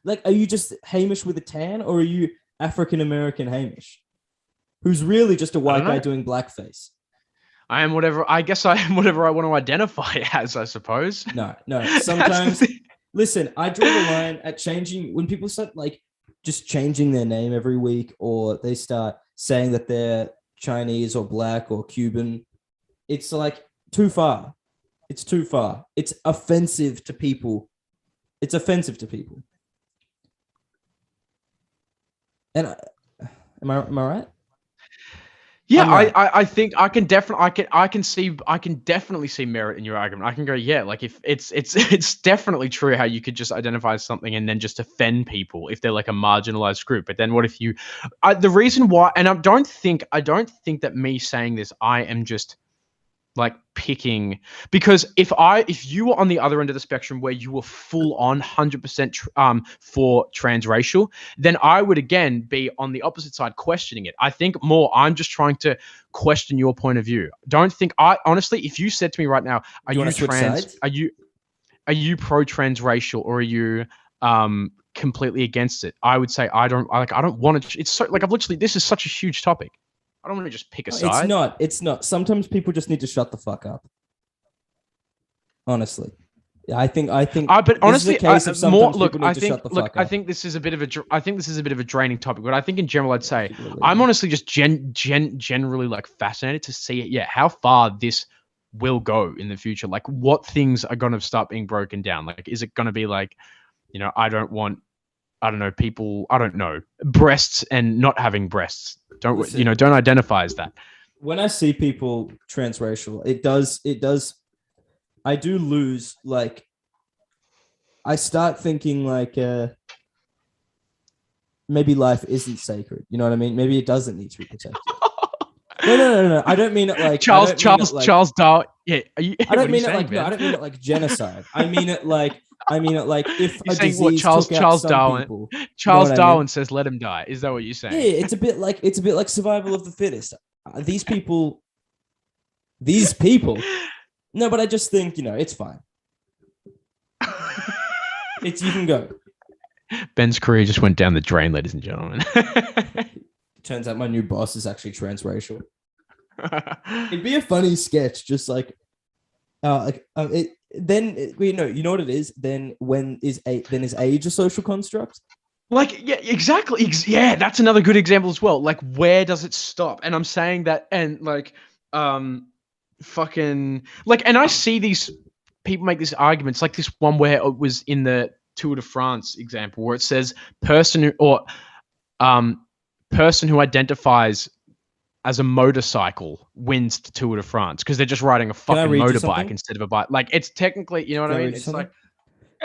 Like, are you just Hamish with a tan, or are you African American Hamish, who's really just a white guy doing blackface? I am whatever. I guess I am whatever I want to identify as, I suppose. No. Sometimes, listen, I draw the line at changing when people start like just changing their name every week, or they start saying that they're Chinese or black or Cuban. It's like too far. It's too far. It's offensive to people. It's offensive to people. And am I right? Yeah, right. I think I can definitely see merit in your argument. I can go, yeah, like if it's definitely true how you could just identify something and then just offend people if they're like a marginalized group. But then what if you the reason why, and I don't think that me saying this, I am just like picking, because if you were on the other end of the spectrum where you were full on 100% for transracial, then I would again be on the opposite side questioning it. I think more I'm just trying to question your point of view. Don't think I honestly, if you said to me right now, are you trans, are you pro transracial, or are you completely against it? I would say I don't want to. It's so like this is such a huge topic. I don't want to just pick a side. It's not. Sometimes people just need to shut the fuck up. Honestly. I think. But honestly, I think this is a bit of a draining topic. But I think in general, I'd say I'm honestly just generally like fascinated to see, how far this will go in the future. Like, what things are going to start being broken down? Like, is it going to be like, breasts and not having breasts. Don't identify as that. When I see people transracial, it does. I do lose, like, I start thinking like, maybe life isn't sacred. You know what I mean? Maybe it doesn't need to be protected. No. I don't mean it like Charles Darwin. Yeah, I don't mean it like no. I don't mean it like genocide. I mean it like if a disease Charles Darwin. People, Charles Darwin says, "Let him die." Is that what you're saying? Yeah, it's a bit like survival of the fittest. These people. No, but I just think it's fine. You can go. Ben's career just went down the drain, ladies and gentlemen. Turns out my new boss is actually transracial. It'd be a funny sketch, just like, then you know what it is. Then is age a social construct? Like, yeah, exactly. Yeah, that's another good example as well. Like, where does it stop? And I'm saying that, and like, fucking like, and I see these people make these arguments, like this one where it was in the Tour de France example, where it says person who identifies as a motorcycle wins the Tour de France because they're just riding a fucking motorbike instead of a bike. Like, it's technically, you know what I mean? It's like,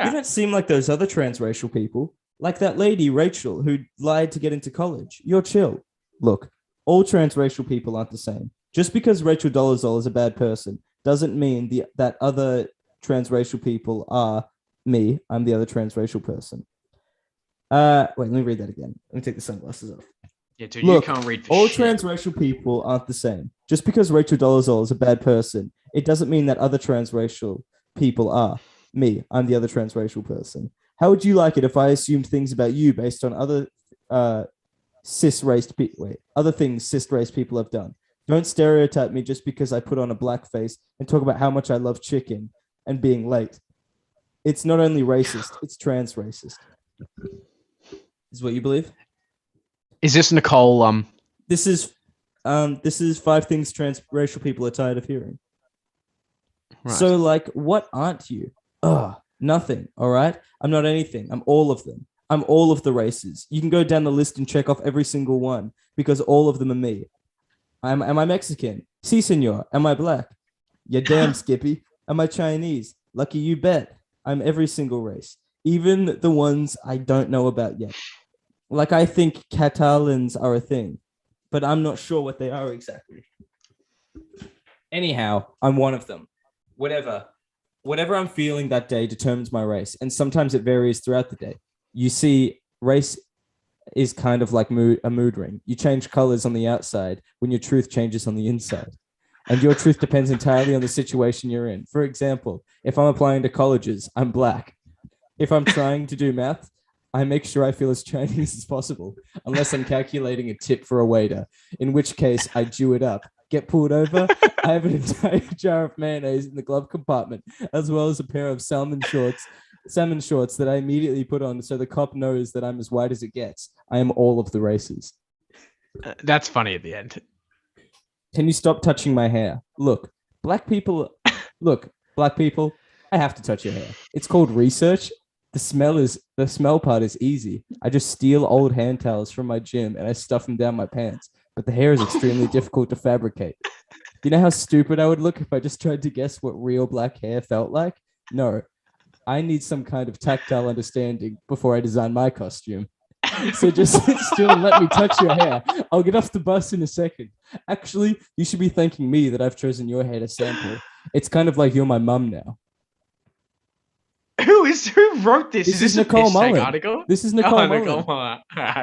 you don't seem like those other transracial people, like that lady Rachel who lied to get into college. You're chill. Look, all transracial people aren't the same. Just because Rachel Dolezal is a bad person doesn't mean that other transracial people are me. I'm the other transracial person. Wait, let me read that again. Let me take the sunglasses off. Yeah, dude, look, you can't read all shit. Transracial people aren't the same. Just because Rachel Dolezal is a bad person, it doesn't mean that other transracial people are me. I'm the other transracial person. How would you like it if I assumed things about you based on other cis-race people have done? Don't stereotype me just because I put on a black face and talk about how much I love chicken and being late. It's not only racist, it's trans racist. Is what you believe? Is this Nicole? This is 5 things transracial people are tired of hearing. Right. So, like, what aren't you? Nothing. All right. I'm not anything. I'm all of them. I'm all of the races. You can go down the list and check off every single one because all of them are me. Am I Mexican? Si, senor. Am I black? Yeah, damn, Skippy. Am I Chinese? Lucky you bet. I'm every single race, even the ones I don't know about yet. Like, I think Catalans are a thing, but I'm not sure what they are exactly. Anyhow, I'm one of them. Whatever I'm feeling that day determines my race, and sometimes it varies throughout the day. You see, race is kind of like a mood ring. You change colors on the outside when your truth changes on the inside. and your truth depends entirely on the situation you're in. For example, if I'm applying to colleges, I'm black. If I'm trying to do math, I make sure I feel as Chinese as possible, unless I'm calculating a tip for a waiter, in which case I Jew it up. Get pulled over, I have an entire jar of mayonnaise in the glove compartment, as well as a pair of salmon shorts that I immediately put on so the cop knows that I'm as white as it gets. I am all of the races. That's funny at the end. Can you stop touching my hair? Look, black people, I have to touch your hair. It's called research. The smell part is easy. I just steal old hand towels from my gym and I stuff them down my pants. But the hair is extremely difficult to fabricate. You know how stupid I would look if I just tried to guess what real black hair felt like? No, I need some kind of tactile understanding before I design my costume. So just sit still and let me touch your hair. I'll get off the bus in a second. Actually, you should be thanking me that I've chosen your hair to sample. It's kind of like you're my mum now. Who wrote this? Is this Nicole a piss take Mullen. article? This is Nicole Mullen. Nicole Mullen.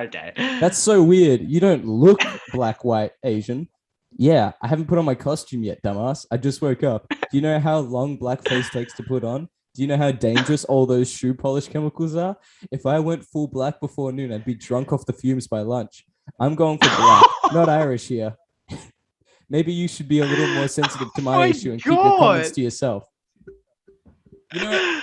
Okay. That's so weird. You don't look black, white, Asian. Yeah, I haven't put on my costume yet, dumbass. I just woke up. Do you know how long blackface takes to put on? Do you know how dangerous all those shoe polish chemicals are? If I went full black before noon, I'd be drunk off the fumes by lunch. I'm going for black, not Irish here. Maybe you should be a little more sensitive to my issue and keep your comments to yourself. You know,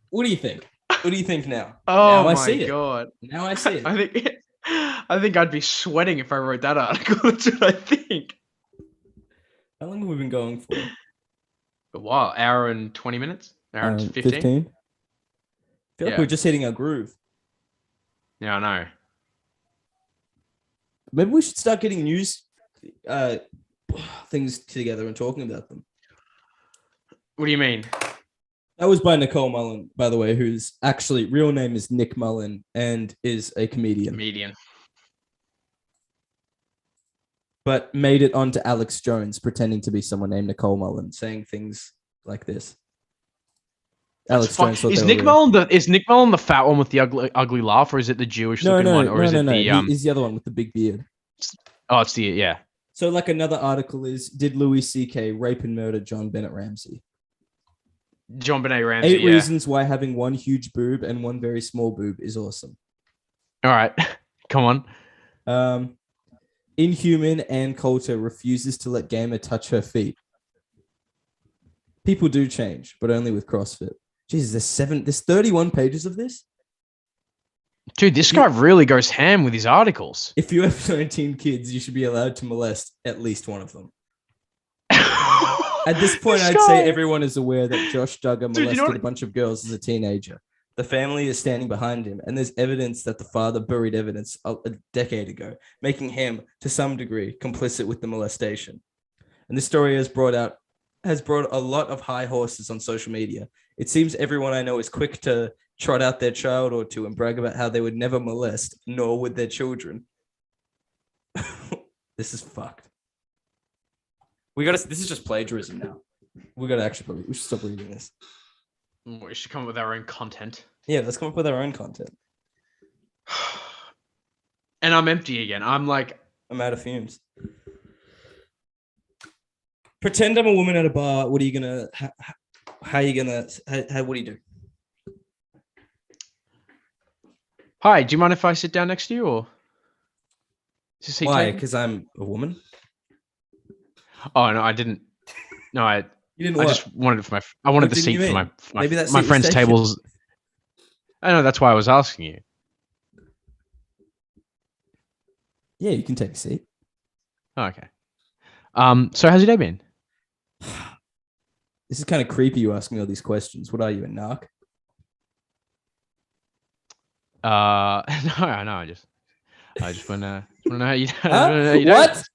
what do you think? What do you think now? Oh now I my see god. It. Now I see it. I think I'd be sweating if I wrote that article. That's what I think. How long have we been going for? A while. Hour and 20 minutes? Hour and 15? I feel like we're just hitting our groove. Yeah, I know. Maybe we should start getting news things together and talking about them. What do you mean? That was by Nicole Mullen, by the way, whose actually real name is Nick Mullen and is a comedian. But made it onto Alex Jones, pretending to be someone named Nicole Mullen, saying things like this. Alex Jones thought is Nick Mullen the fat one with the ugly laugh, or is it the Jewish looking one, or is it the He's the other one with the big beard. Oh, it's the yeah. So like another article is, did Louis C.K. rape and murder John Bennett Ramsey? John Bennett Ramsey. 8 reasons why having one huge boob and one very small boob is awesome. All right, come on. Inhuman Ann Coulter refuses to let Gamer touch her feet. People do change, but only with CrossFit. Jesus, there's 31 pages of this. Dude, this guy really goes ham with his articles. If you have 19 kids, you should be allowed to molest at least one of them. At this point, I'd say everyone is aware that Josh Duggar molested a bunch of girls as a teenager. The family is standing behind him, and there's evidence that the father buried evidence a decade ago, making him, to some degree, complicit with the molestation. And this story has brought a lot of high horses on social media. It seems everyone I know is quick to trot out their child or two and brag about how they would never molest, nor would their children. This is fucked. This is just plagiarism now. We should stop reading this. We should come up with our own content. Yeah, let's come up with our own content. And I'm empty again. I'm out of fumes. Pretend I'm a woman at a bar. What are you gonna? How are you gonna? What do you do? Hi, do you mind if I sit down next to you, or? Why? Because I'm a woman. Oh no, I didn't. No, You didn't. I just wanted it for my. I wanted the seat for my friend's station. tables. I know that's why I was asking you. Yeah, you can take a seat. Oh, okay. So how's your day been? This is kind of creepy. You asking me all these questions. What are you, a narc? No. I just want to know how you. What? Just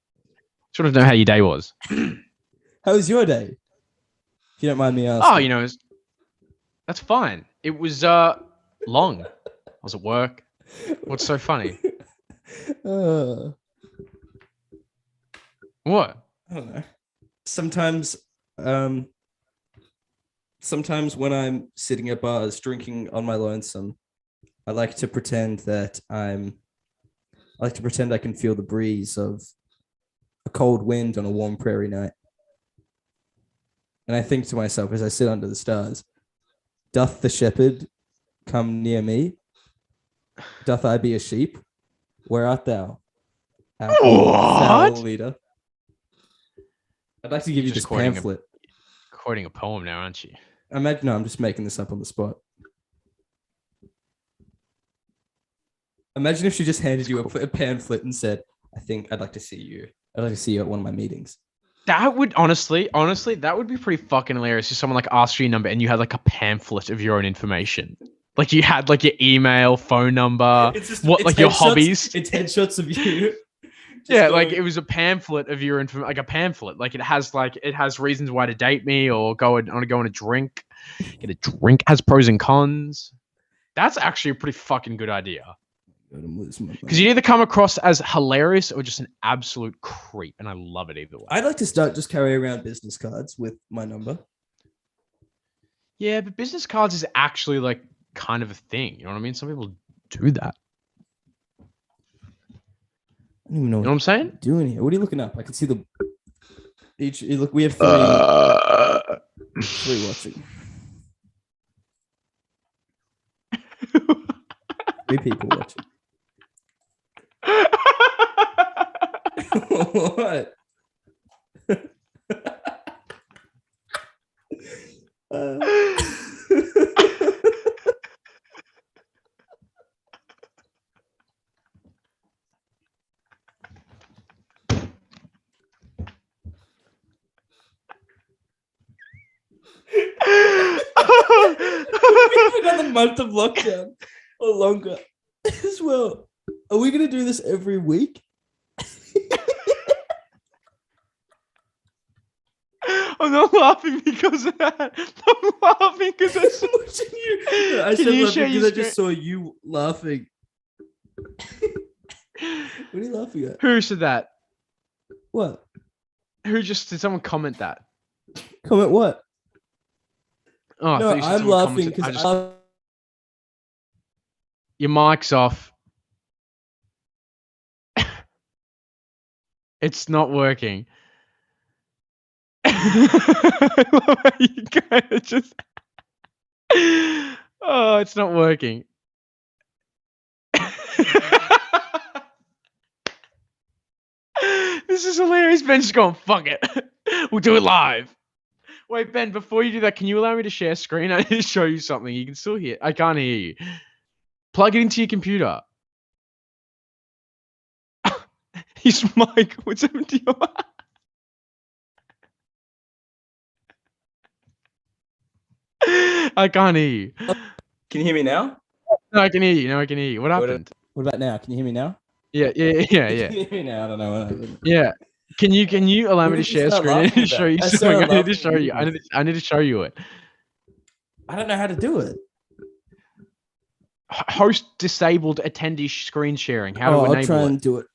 want to know how your day was. How was your day? If you don't mind me asking. Oh, that's fine. It was long. I was at work. What's so funny? What? I don't know. Sometimes when I'm sitting at bars drinking on my lonesome, I like to pretend I can feel the breeze of a cold wind on a warm prairie night. And I think to myself as I sit under the stars, doth the shepherd come near me? Doth I be a sheep? Where art thou? Our foul What? leader. I'd like to give you this just quoting pamphlet. Quoting a poem now, aren't you? Imagine, no, I'm just making this up on the spot. Imagine if she just handed you a pamphlet and said, I think I'd like to see you. I'd like to see you at one of my meetings. That would honestly, that would be pretty fucking hilarious if someone like asked you your number and you had like a pamphlet of your own information. Like you had like your email, phone number, your hobbies. It's headshots of you. Yeah, like it was a pamphlet of your information, like a pamphlet. Like it has reasons why to date me or want to go on a drink. Get a drink, has pros and cons. That's actually a pretty fucking good idea. Because you either come across as hilarious or just an absolute creep, and I love it either way. I'd like to start just carrying around business cards with my number. Yeah, but business cards is actually like kind of a thing. You know what I mean? Some people do that. I don't even know what I'm saying? Doing here. What are you looking up? I can see the each. Look, we have three. Three watching. 3 people watching. What? We've got the month of lockdown or longer as well. Are we going to do this every week? I'm not laughing because of that. I'm laughing because I saw you. No, I said laughing because I just saw you laughing. What are you laughing at? Who said that? What? Did someone comment that? Comment what? Oh, no, I'm laughing because your mic's off. It's not working. You kind of just. Oh, it's not working. This is hilarious. Ben's just going, fuck it. We'll do it live. Wait, Ben, before you do that, can you allow me to share screen? I need to show you something. You can still hear. I can't hear you. Plug it into your computer. His mic. What's happened to your I can't hear you. Can you hear me now? No, I can hear you. Now I can hear you. What happened? What about now? Can you hear me now? Yeah. Can you hear me now? I don't know. Yeah. Can you allow me to share screen? I need to show you something. I need to show you. I need to show you it. I don't know how to do it. Host disabled attendee screen sharing. How to enable I'll try it? and do it.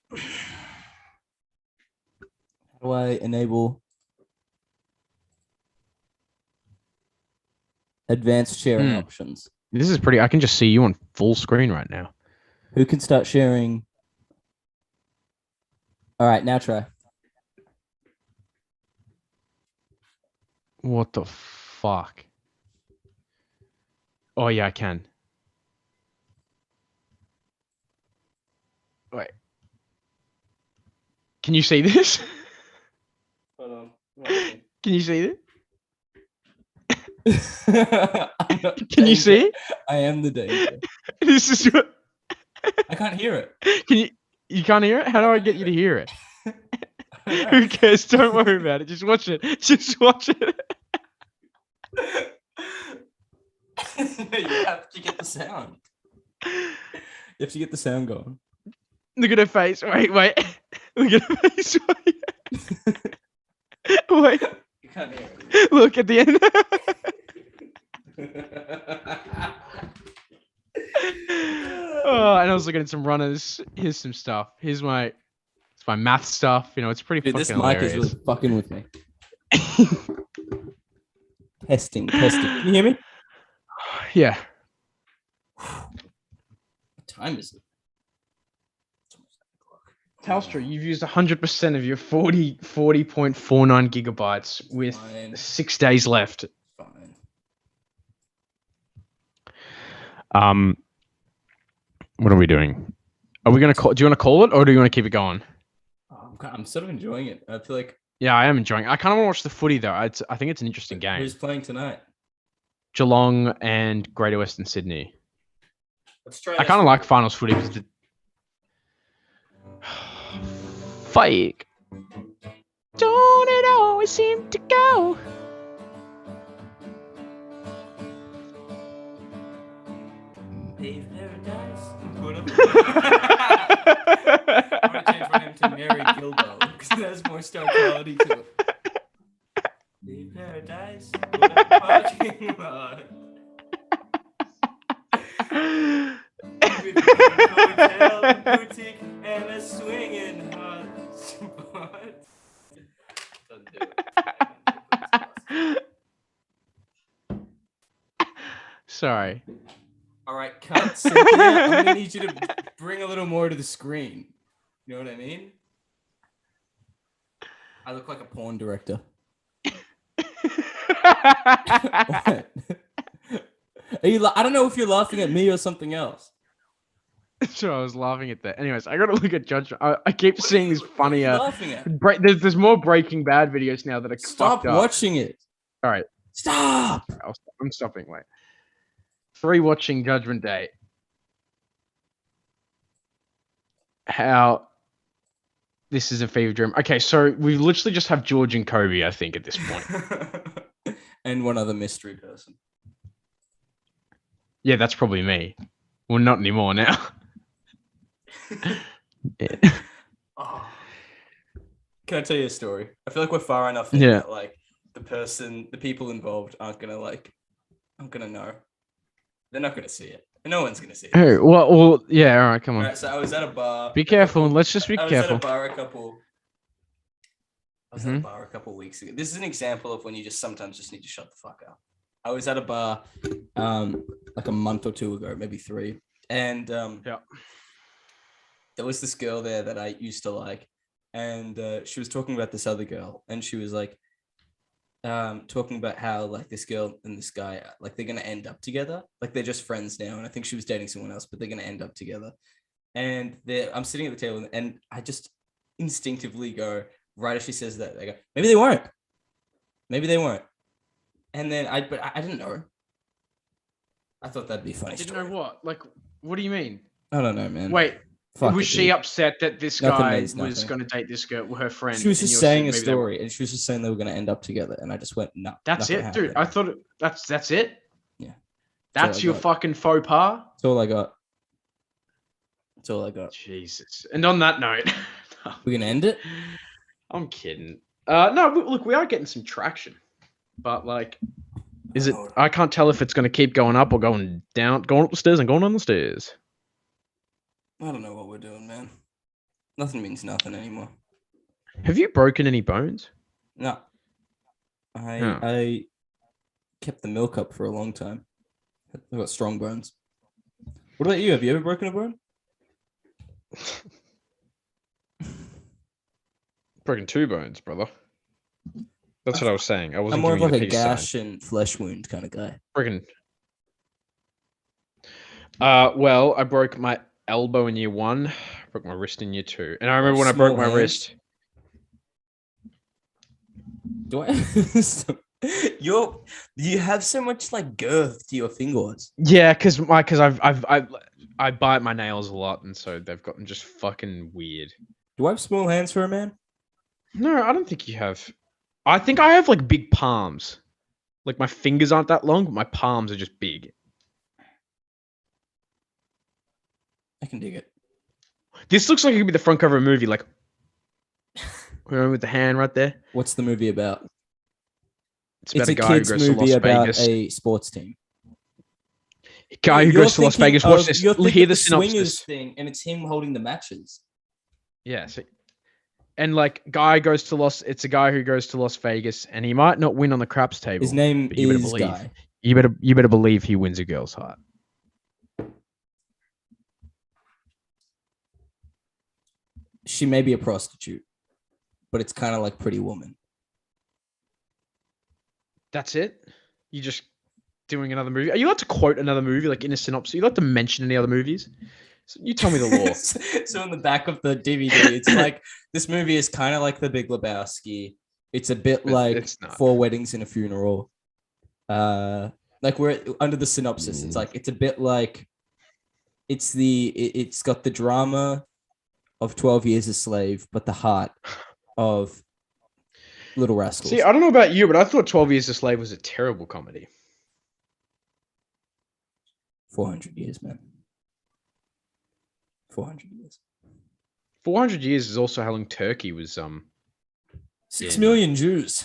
How do I enable advanced sharing options? This is pretty. I can just see you on full screen right now. Who can start sharing? All right, now try. What the fuck? Oh yeah, I can. Wait. Can you see this? Hold on. Can you see this? Can you see it? I am the danger. This is what... I can't hear it. You can't hear it? How do I get you to hear it? Who cares? Don't worry about it. Just watch it. Just watch it. You have to get the sound. You have to get the sound going. Look at her face. Wait. Look at her face. Wait. You can't hear it. Look at the end. Oh, and I was looking at some runners. Here's some stuff. It's my math stuff. You know, it's pretty fucking hilarious. This mic is really fucking with me. Testing. Can you hear me? Yeah. What time is it? Telstra, you've used 100% of your 40.49 gigabytes with Fine. 6 days left. Fine. What are we doing? Are we gonna call? Do you want to call it, or do you want to keep it going? I'm sort of enjoying it. I feel like. Yeah, I am enjoying it. I kind of want to watch the footy though. I think it's an interesting game. Who's playing tonight? Geelong and Greater Western Sydney. Let's try. I kind of like finals footy because the fake. Don't it always seem to go? Dave Paradise. Put up. I'm gonna change my name to Mary Gilbo because it has more star quality to it. Dave Paradise. Put up parking lot. With a hotel, boutique, and a swinging hot spot. Don't do it. Sorry. All right, cut. Cynthia, I'm gonna need you to bring a little more to the screen. You know what I mean? I look like a porn director. What? Are you? I don't know if you're laughing at me or something else. So I was laughing at that. Anyways, I gotta look at Judgement. I keep seeing these What are you funnier. laughing at? There's more Breaking Bad videos now that are Stop fucked up. watching it. All right, Stop. I'm stopping. Wait. Watching Judgment Day. How this is a fever dream. Okay, so we literally just have George and Kobe, I think, at this point. And one other mystery person. Yeah, that's probably me. Well, not anymore now. Yeah. Oh. Can I tell you a story? I feel like we're far enough in that, like, the people involved aren't gonna know. They're not gonna see it. No one's gonna see it. Hey, well, yeah. All right, come on. All right, so I was at a bar. Be careful. Let's just be I was careful. at a bar a couple weeks ago. This is an example of when you just sometimes just need to shut the fuck up. I was at a bar like a month or two ago, maybe 3. And there was this girl there that I used to like. And she was talking about this other girl. And she was like talking about how like this girl and this guy, like they're going to end up together. Like they're just friends now. And I think she was dating someone else, but they're going to end up together. And I'm sitting at the table and I just instinctively go, right as she says that, I go, maybe they won't. Maybe they won't. And then I didn't know. I thought that'd be funny. I didn't know what? Like, what do you mean? I don't know, man. Wait, Fuck was it, she dude. upset that this Nothing guy means was nothing. going to date this girl, her friend? She was and just you're saying a maybe they won't? story, and she was just saying they were going to end up together, and I just went, no. That's not it, gonna dude. happen. I thought that's it. Yeah. That's all I your got. fucking faux pas. That's all I got. That's all I got. Jesus. And on that note, We're gonna end it. I'm kidding. No, look, we are getting some traction, but like, is it? I can't tell if it's going to keep going up or going down, going up the stairs and going down the stairs. I don't know what we're doing, man. Nothing means nothing anymore. Have you broken any bones? No. I kept the milk up for a long time. I've got strong bones. What about you? Have you ever broken a bone? Broken 2 bones, brother. That's what I was saying. I wasn't I'm more of giving like you a the peace sign. gash and flesh wound kind of guy. Broken. Well, I broke my elbow in year 1. Broke my wrist in year 2. And I remember when I broke my Small hands. wrist. Do I? You have so much like girth to your fingers. Yeah, because I bite my nails a lot, and so they've gotten just fucking weird. Do I have small hands for a man? No, I don't think you have. I think I have like big palms. Like my fingers aren't that long, but my palms are just big. I can dig it. This looks like it could be the front cover of a movie, like with the hand right there. What's the movie about? It's about It's a guy who kid's goes to movie Las about Vegas. a sports team. Guy who You're goes to Las thinking Vegas. Watch of- this. You're thinking Hear of the Swingers synopsis. thing, and it's him holding the matches. Yeah. And like, it's a guy who goes to Las Vegas, and he might not win on the craps table. His name but you better is believe. Guy. You better believe he wins a girl's heart. she may be a prostitute, but it's kind of like Pretty Woman. That's it. You just doing another movie. Are you allowed to quote another movie like in a synopsis? Are you allowed to mention any other movies? So you tell me the law. So in the back of the DVD, it's like this movie is kind of like The Big Lebowski. It's a bit like It's not. 4 Weddings and a Funeral. Like we're under the synopsis. It's like it's a bit like it's got the drama of 12 Years a Slave, but the heart of Little Rascals. See, I don't know about you, but I thought 12 Years a Slave was a terrible comedy. 400 years, man. 400 years. 400 years is also how long Turkey was 6 million Jews.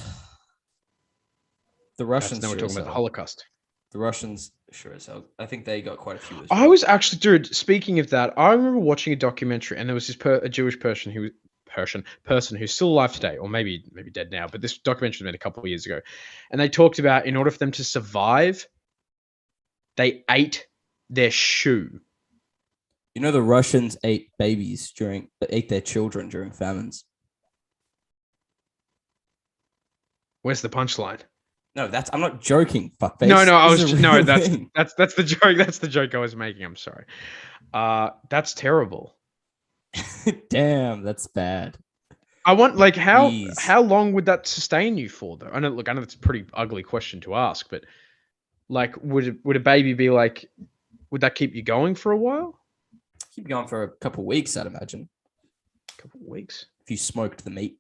The That's Russians. now we're sure talking as about the hell. Holocaust. The Russians, sure as hell. I think they got quite a few. As I well. was actually, dude. Speaking of that, I remember watching a documentary, and there was this a Jewish person who's still alive today, or maybe dead now. But this documentary was made a couple of years ago, and they talked about in order for them to survive, they ate their shoe. You know, the Russians ate their children during famines. Where's the punchline? No, I'm not joking. Fuckface. That's the joke. That's the joke I was making. I'm sorry. That's terrible. Damn, that's bad. I want like Jeez. how long would that sustain you for though? I know that's a pretty ugly question to ask, but like would a baby be like, would that keep you going for a while? Keep going for a couple of weeks, I'd imagine. A couple of weeks. If you smoked the meat.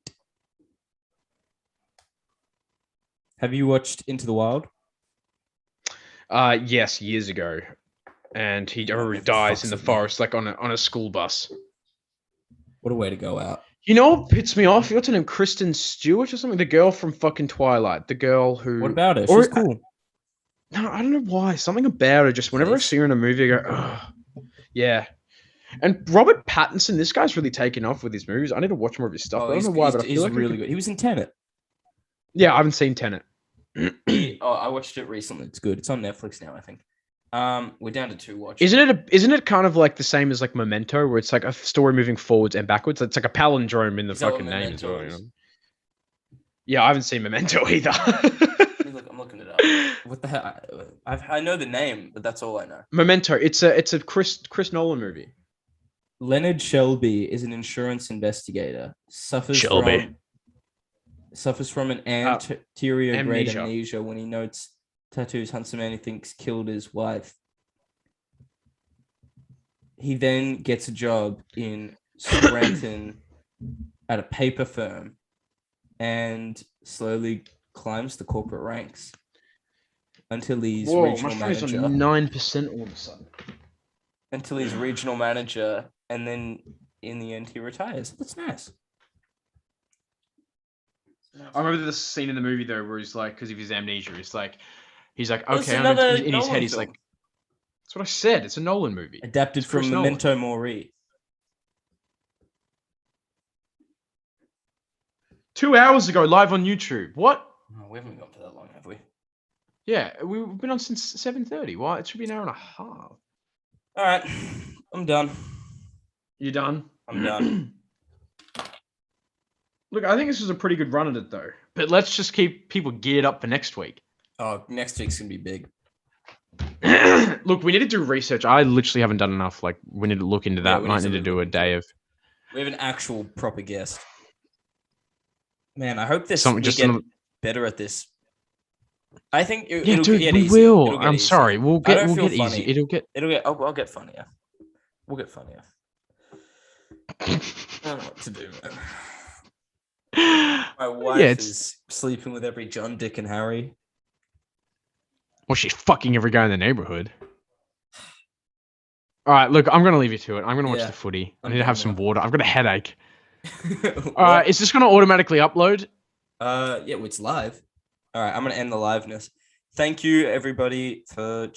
Have you watched Into the Wild? Yes, years ago, and he never dies in the fucks with me. forest, like on a school bus. What a way to go out. You know what pits me off? What's her name? Kristen Stewart or something? The girl from fucking Twilight. The girl who. What about her? Or- She's cool. No, I don't know why. Something about her. Just whenever I Face. see her in a movie, I go, oh, yeah. And Robert Pattinson, this guy's really taken off with his movies. I need to watch more of his stuff. I don't know why, but I feel he's like really good. He was in Tenet. Yeah, I haven't seen Tenet. I watched it recently. It's good. It's on Netflix now, I think. We're down to 2 watches. Isn't it kind of like the same as like Memento, where it's like a story moving forwards and backwards? It's like a palindrome in the Is that what fucking name as well. Memento You is? know? Yeah, I haven't seen Memento either. I'm looking it up. What the hell? I know the name, but that's all I know. Memento. It's a Chris Nolan movie. Leonard Shelby is an insurance investigator. Suffers from an anterior grade amnesia. amnesia when he notes tattoos hunts a man he thinks killed his wife. He then gets a job in Scranton at a paper firm and slowly climbs the corporate ranks until he's regional manager. 9% all of a sudden. Until he's regional manager, and then in the end he retires. That's nice. I remember the scene in the movie though, where he's like, because of his amnesia, he's like, It's okay, another in his Nolan head, he's film. like, that's what I said. It's a Nolan movie. Adapted It's Chris from Nolan. Memento Mori. 2 hours ago, live on YouTube. What? Oh, we haven't gone for that long, have we? Yeah, we've been on since 7:30. Why? It should be an hour and a half. All right, I'm done. You done? I'm done. Look, I think this was a pretty good run at it though. But let's just keep people geared up for next week. Oh, next week's gonna be big. Look, we need to do research. I literally haven't done enough. Like, we need to look into that. we Might need need to to do a look day of We have an actual proper guest. Man, I hope this something. we Just get another... better at this. I think Yeah, it'll dude, get we easier. will. It'll get I'm easier. sorry. We'll I don't get feel easy. funny. It'll get. I'll get funnier. We'll get funnier. I don't know what to do, man. My wife is sleeping with every John, Dick, and Harry. Well, she's fucking every guy in the neighborhood. All right, look, I'm gonna leave you to it. I'm gonna watch Yeah, the footy. I I'm need to have done some now. water. I've got a headache. What? All right, is this gonna automatically upload? Yeah, well, it's live. All right, I'm gonna end the liveness. Thank you, everybody, for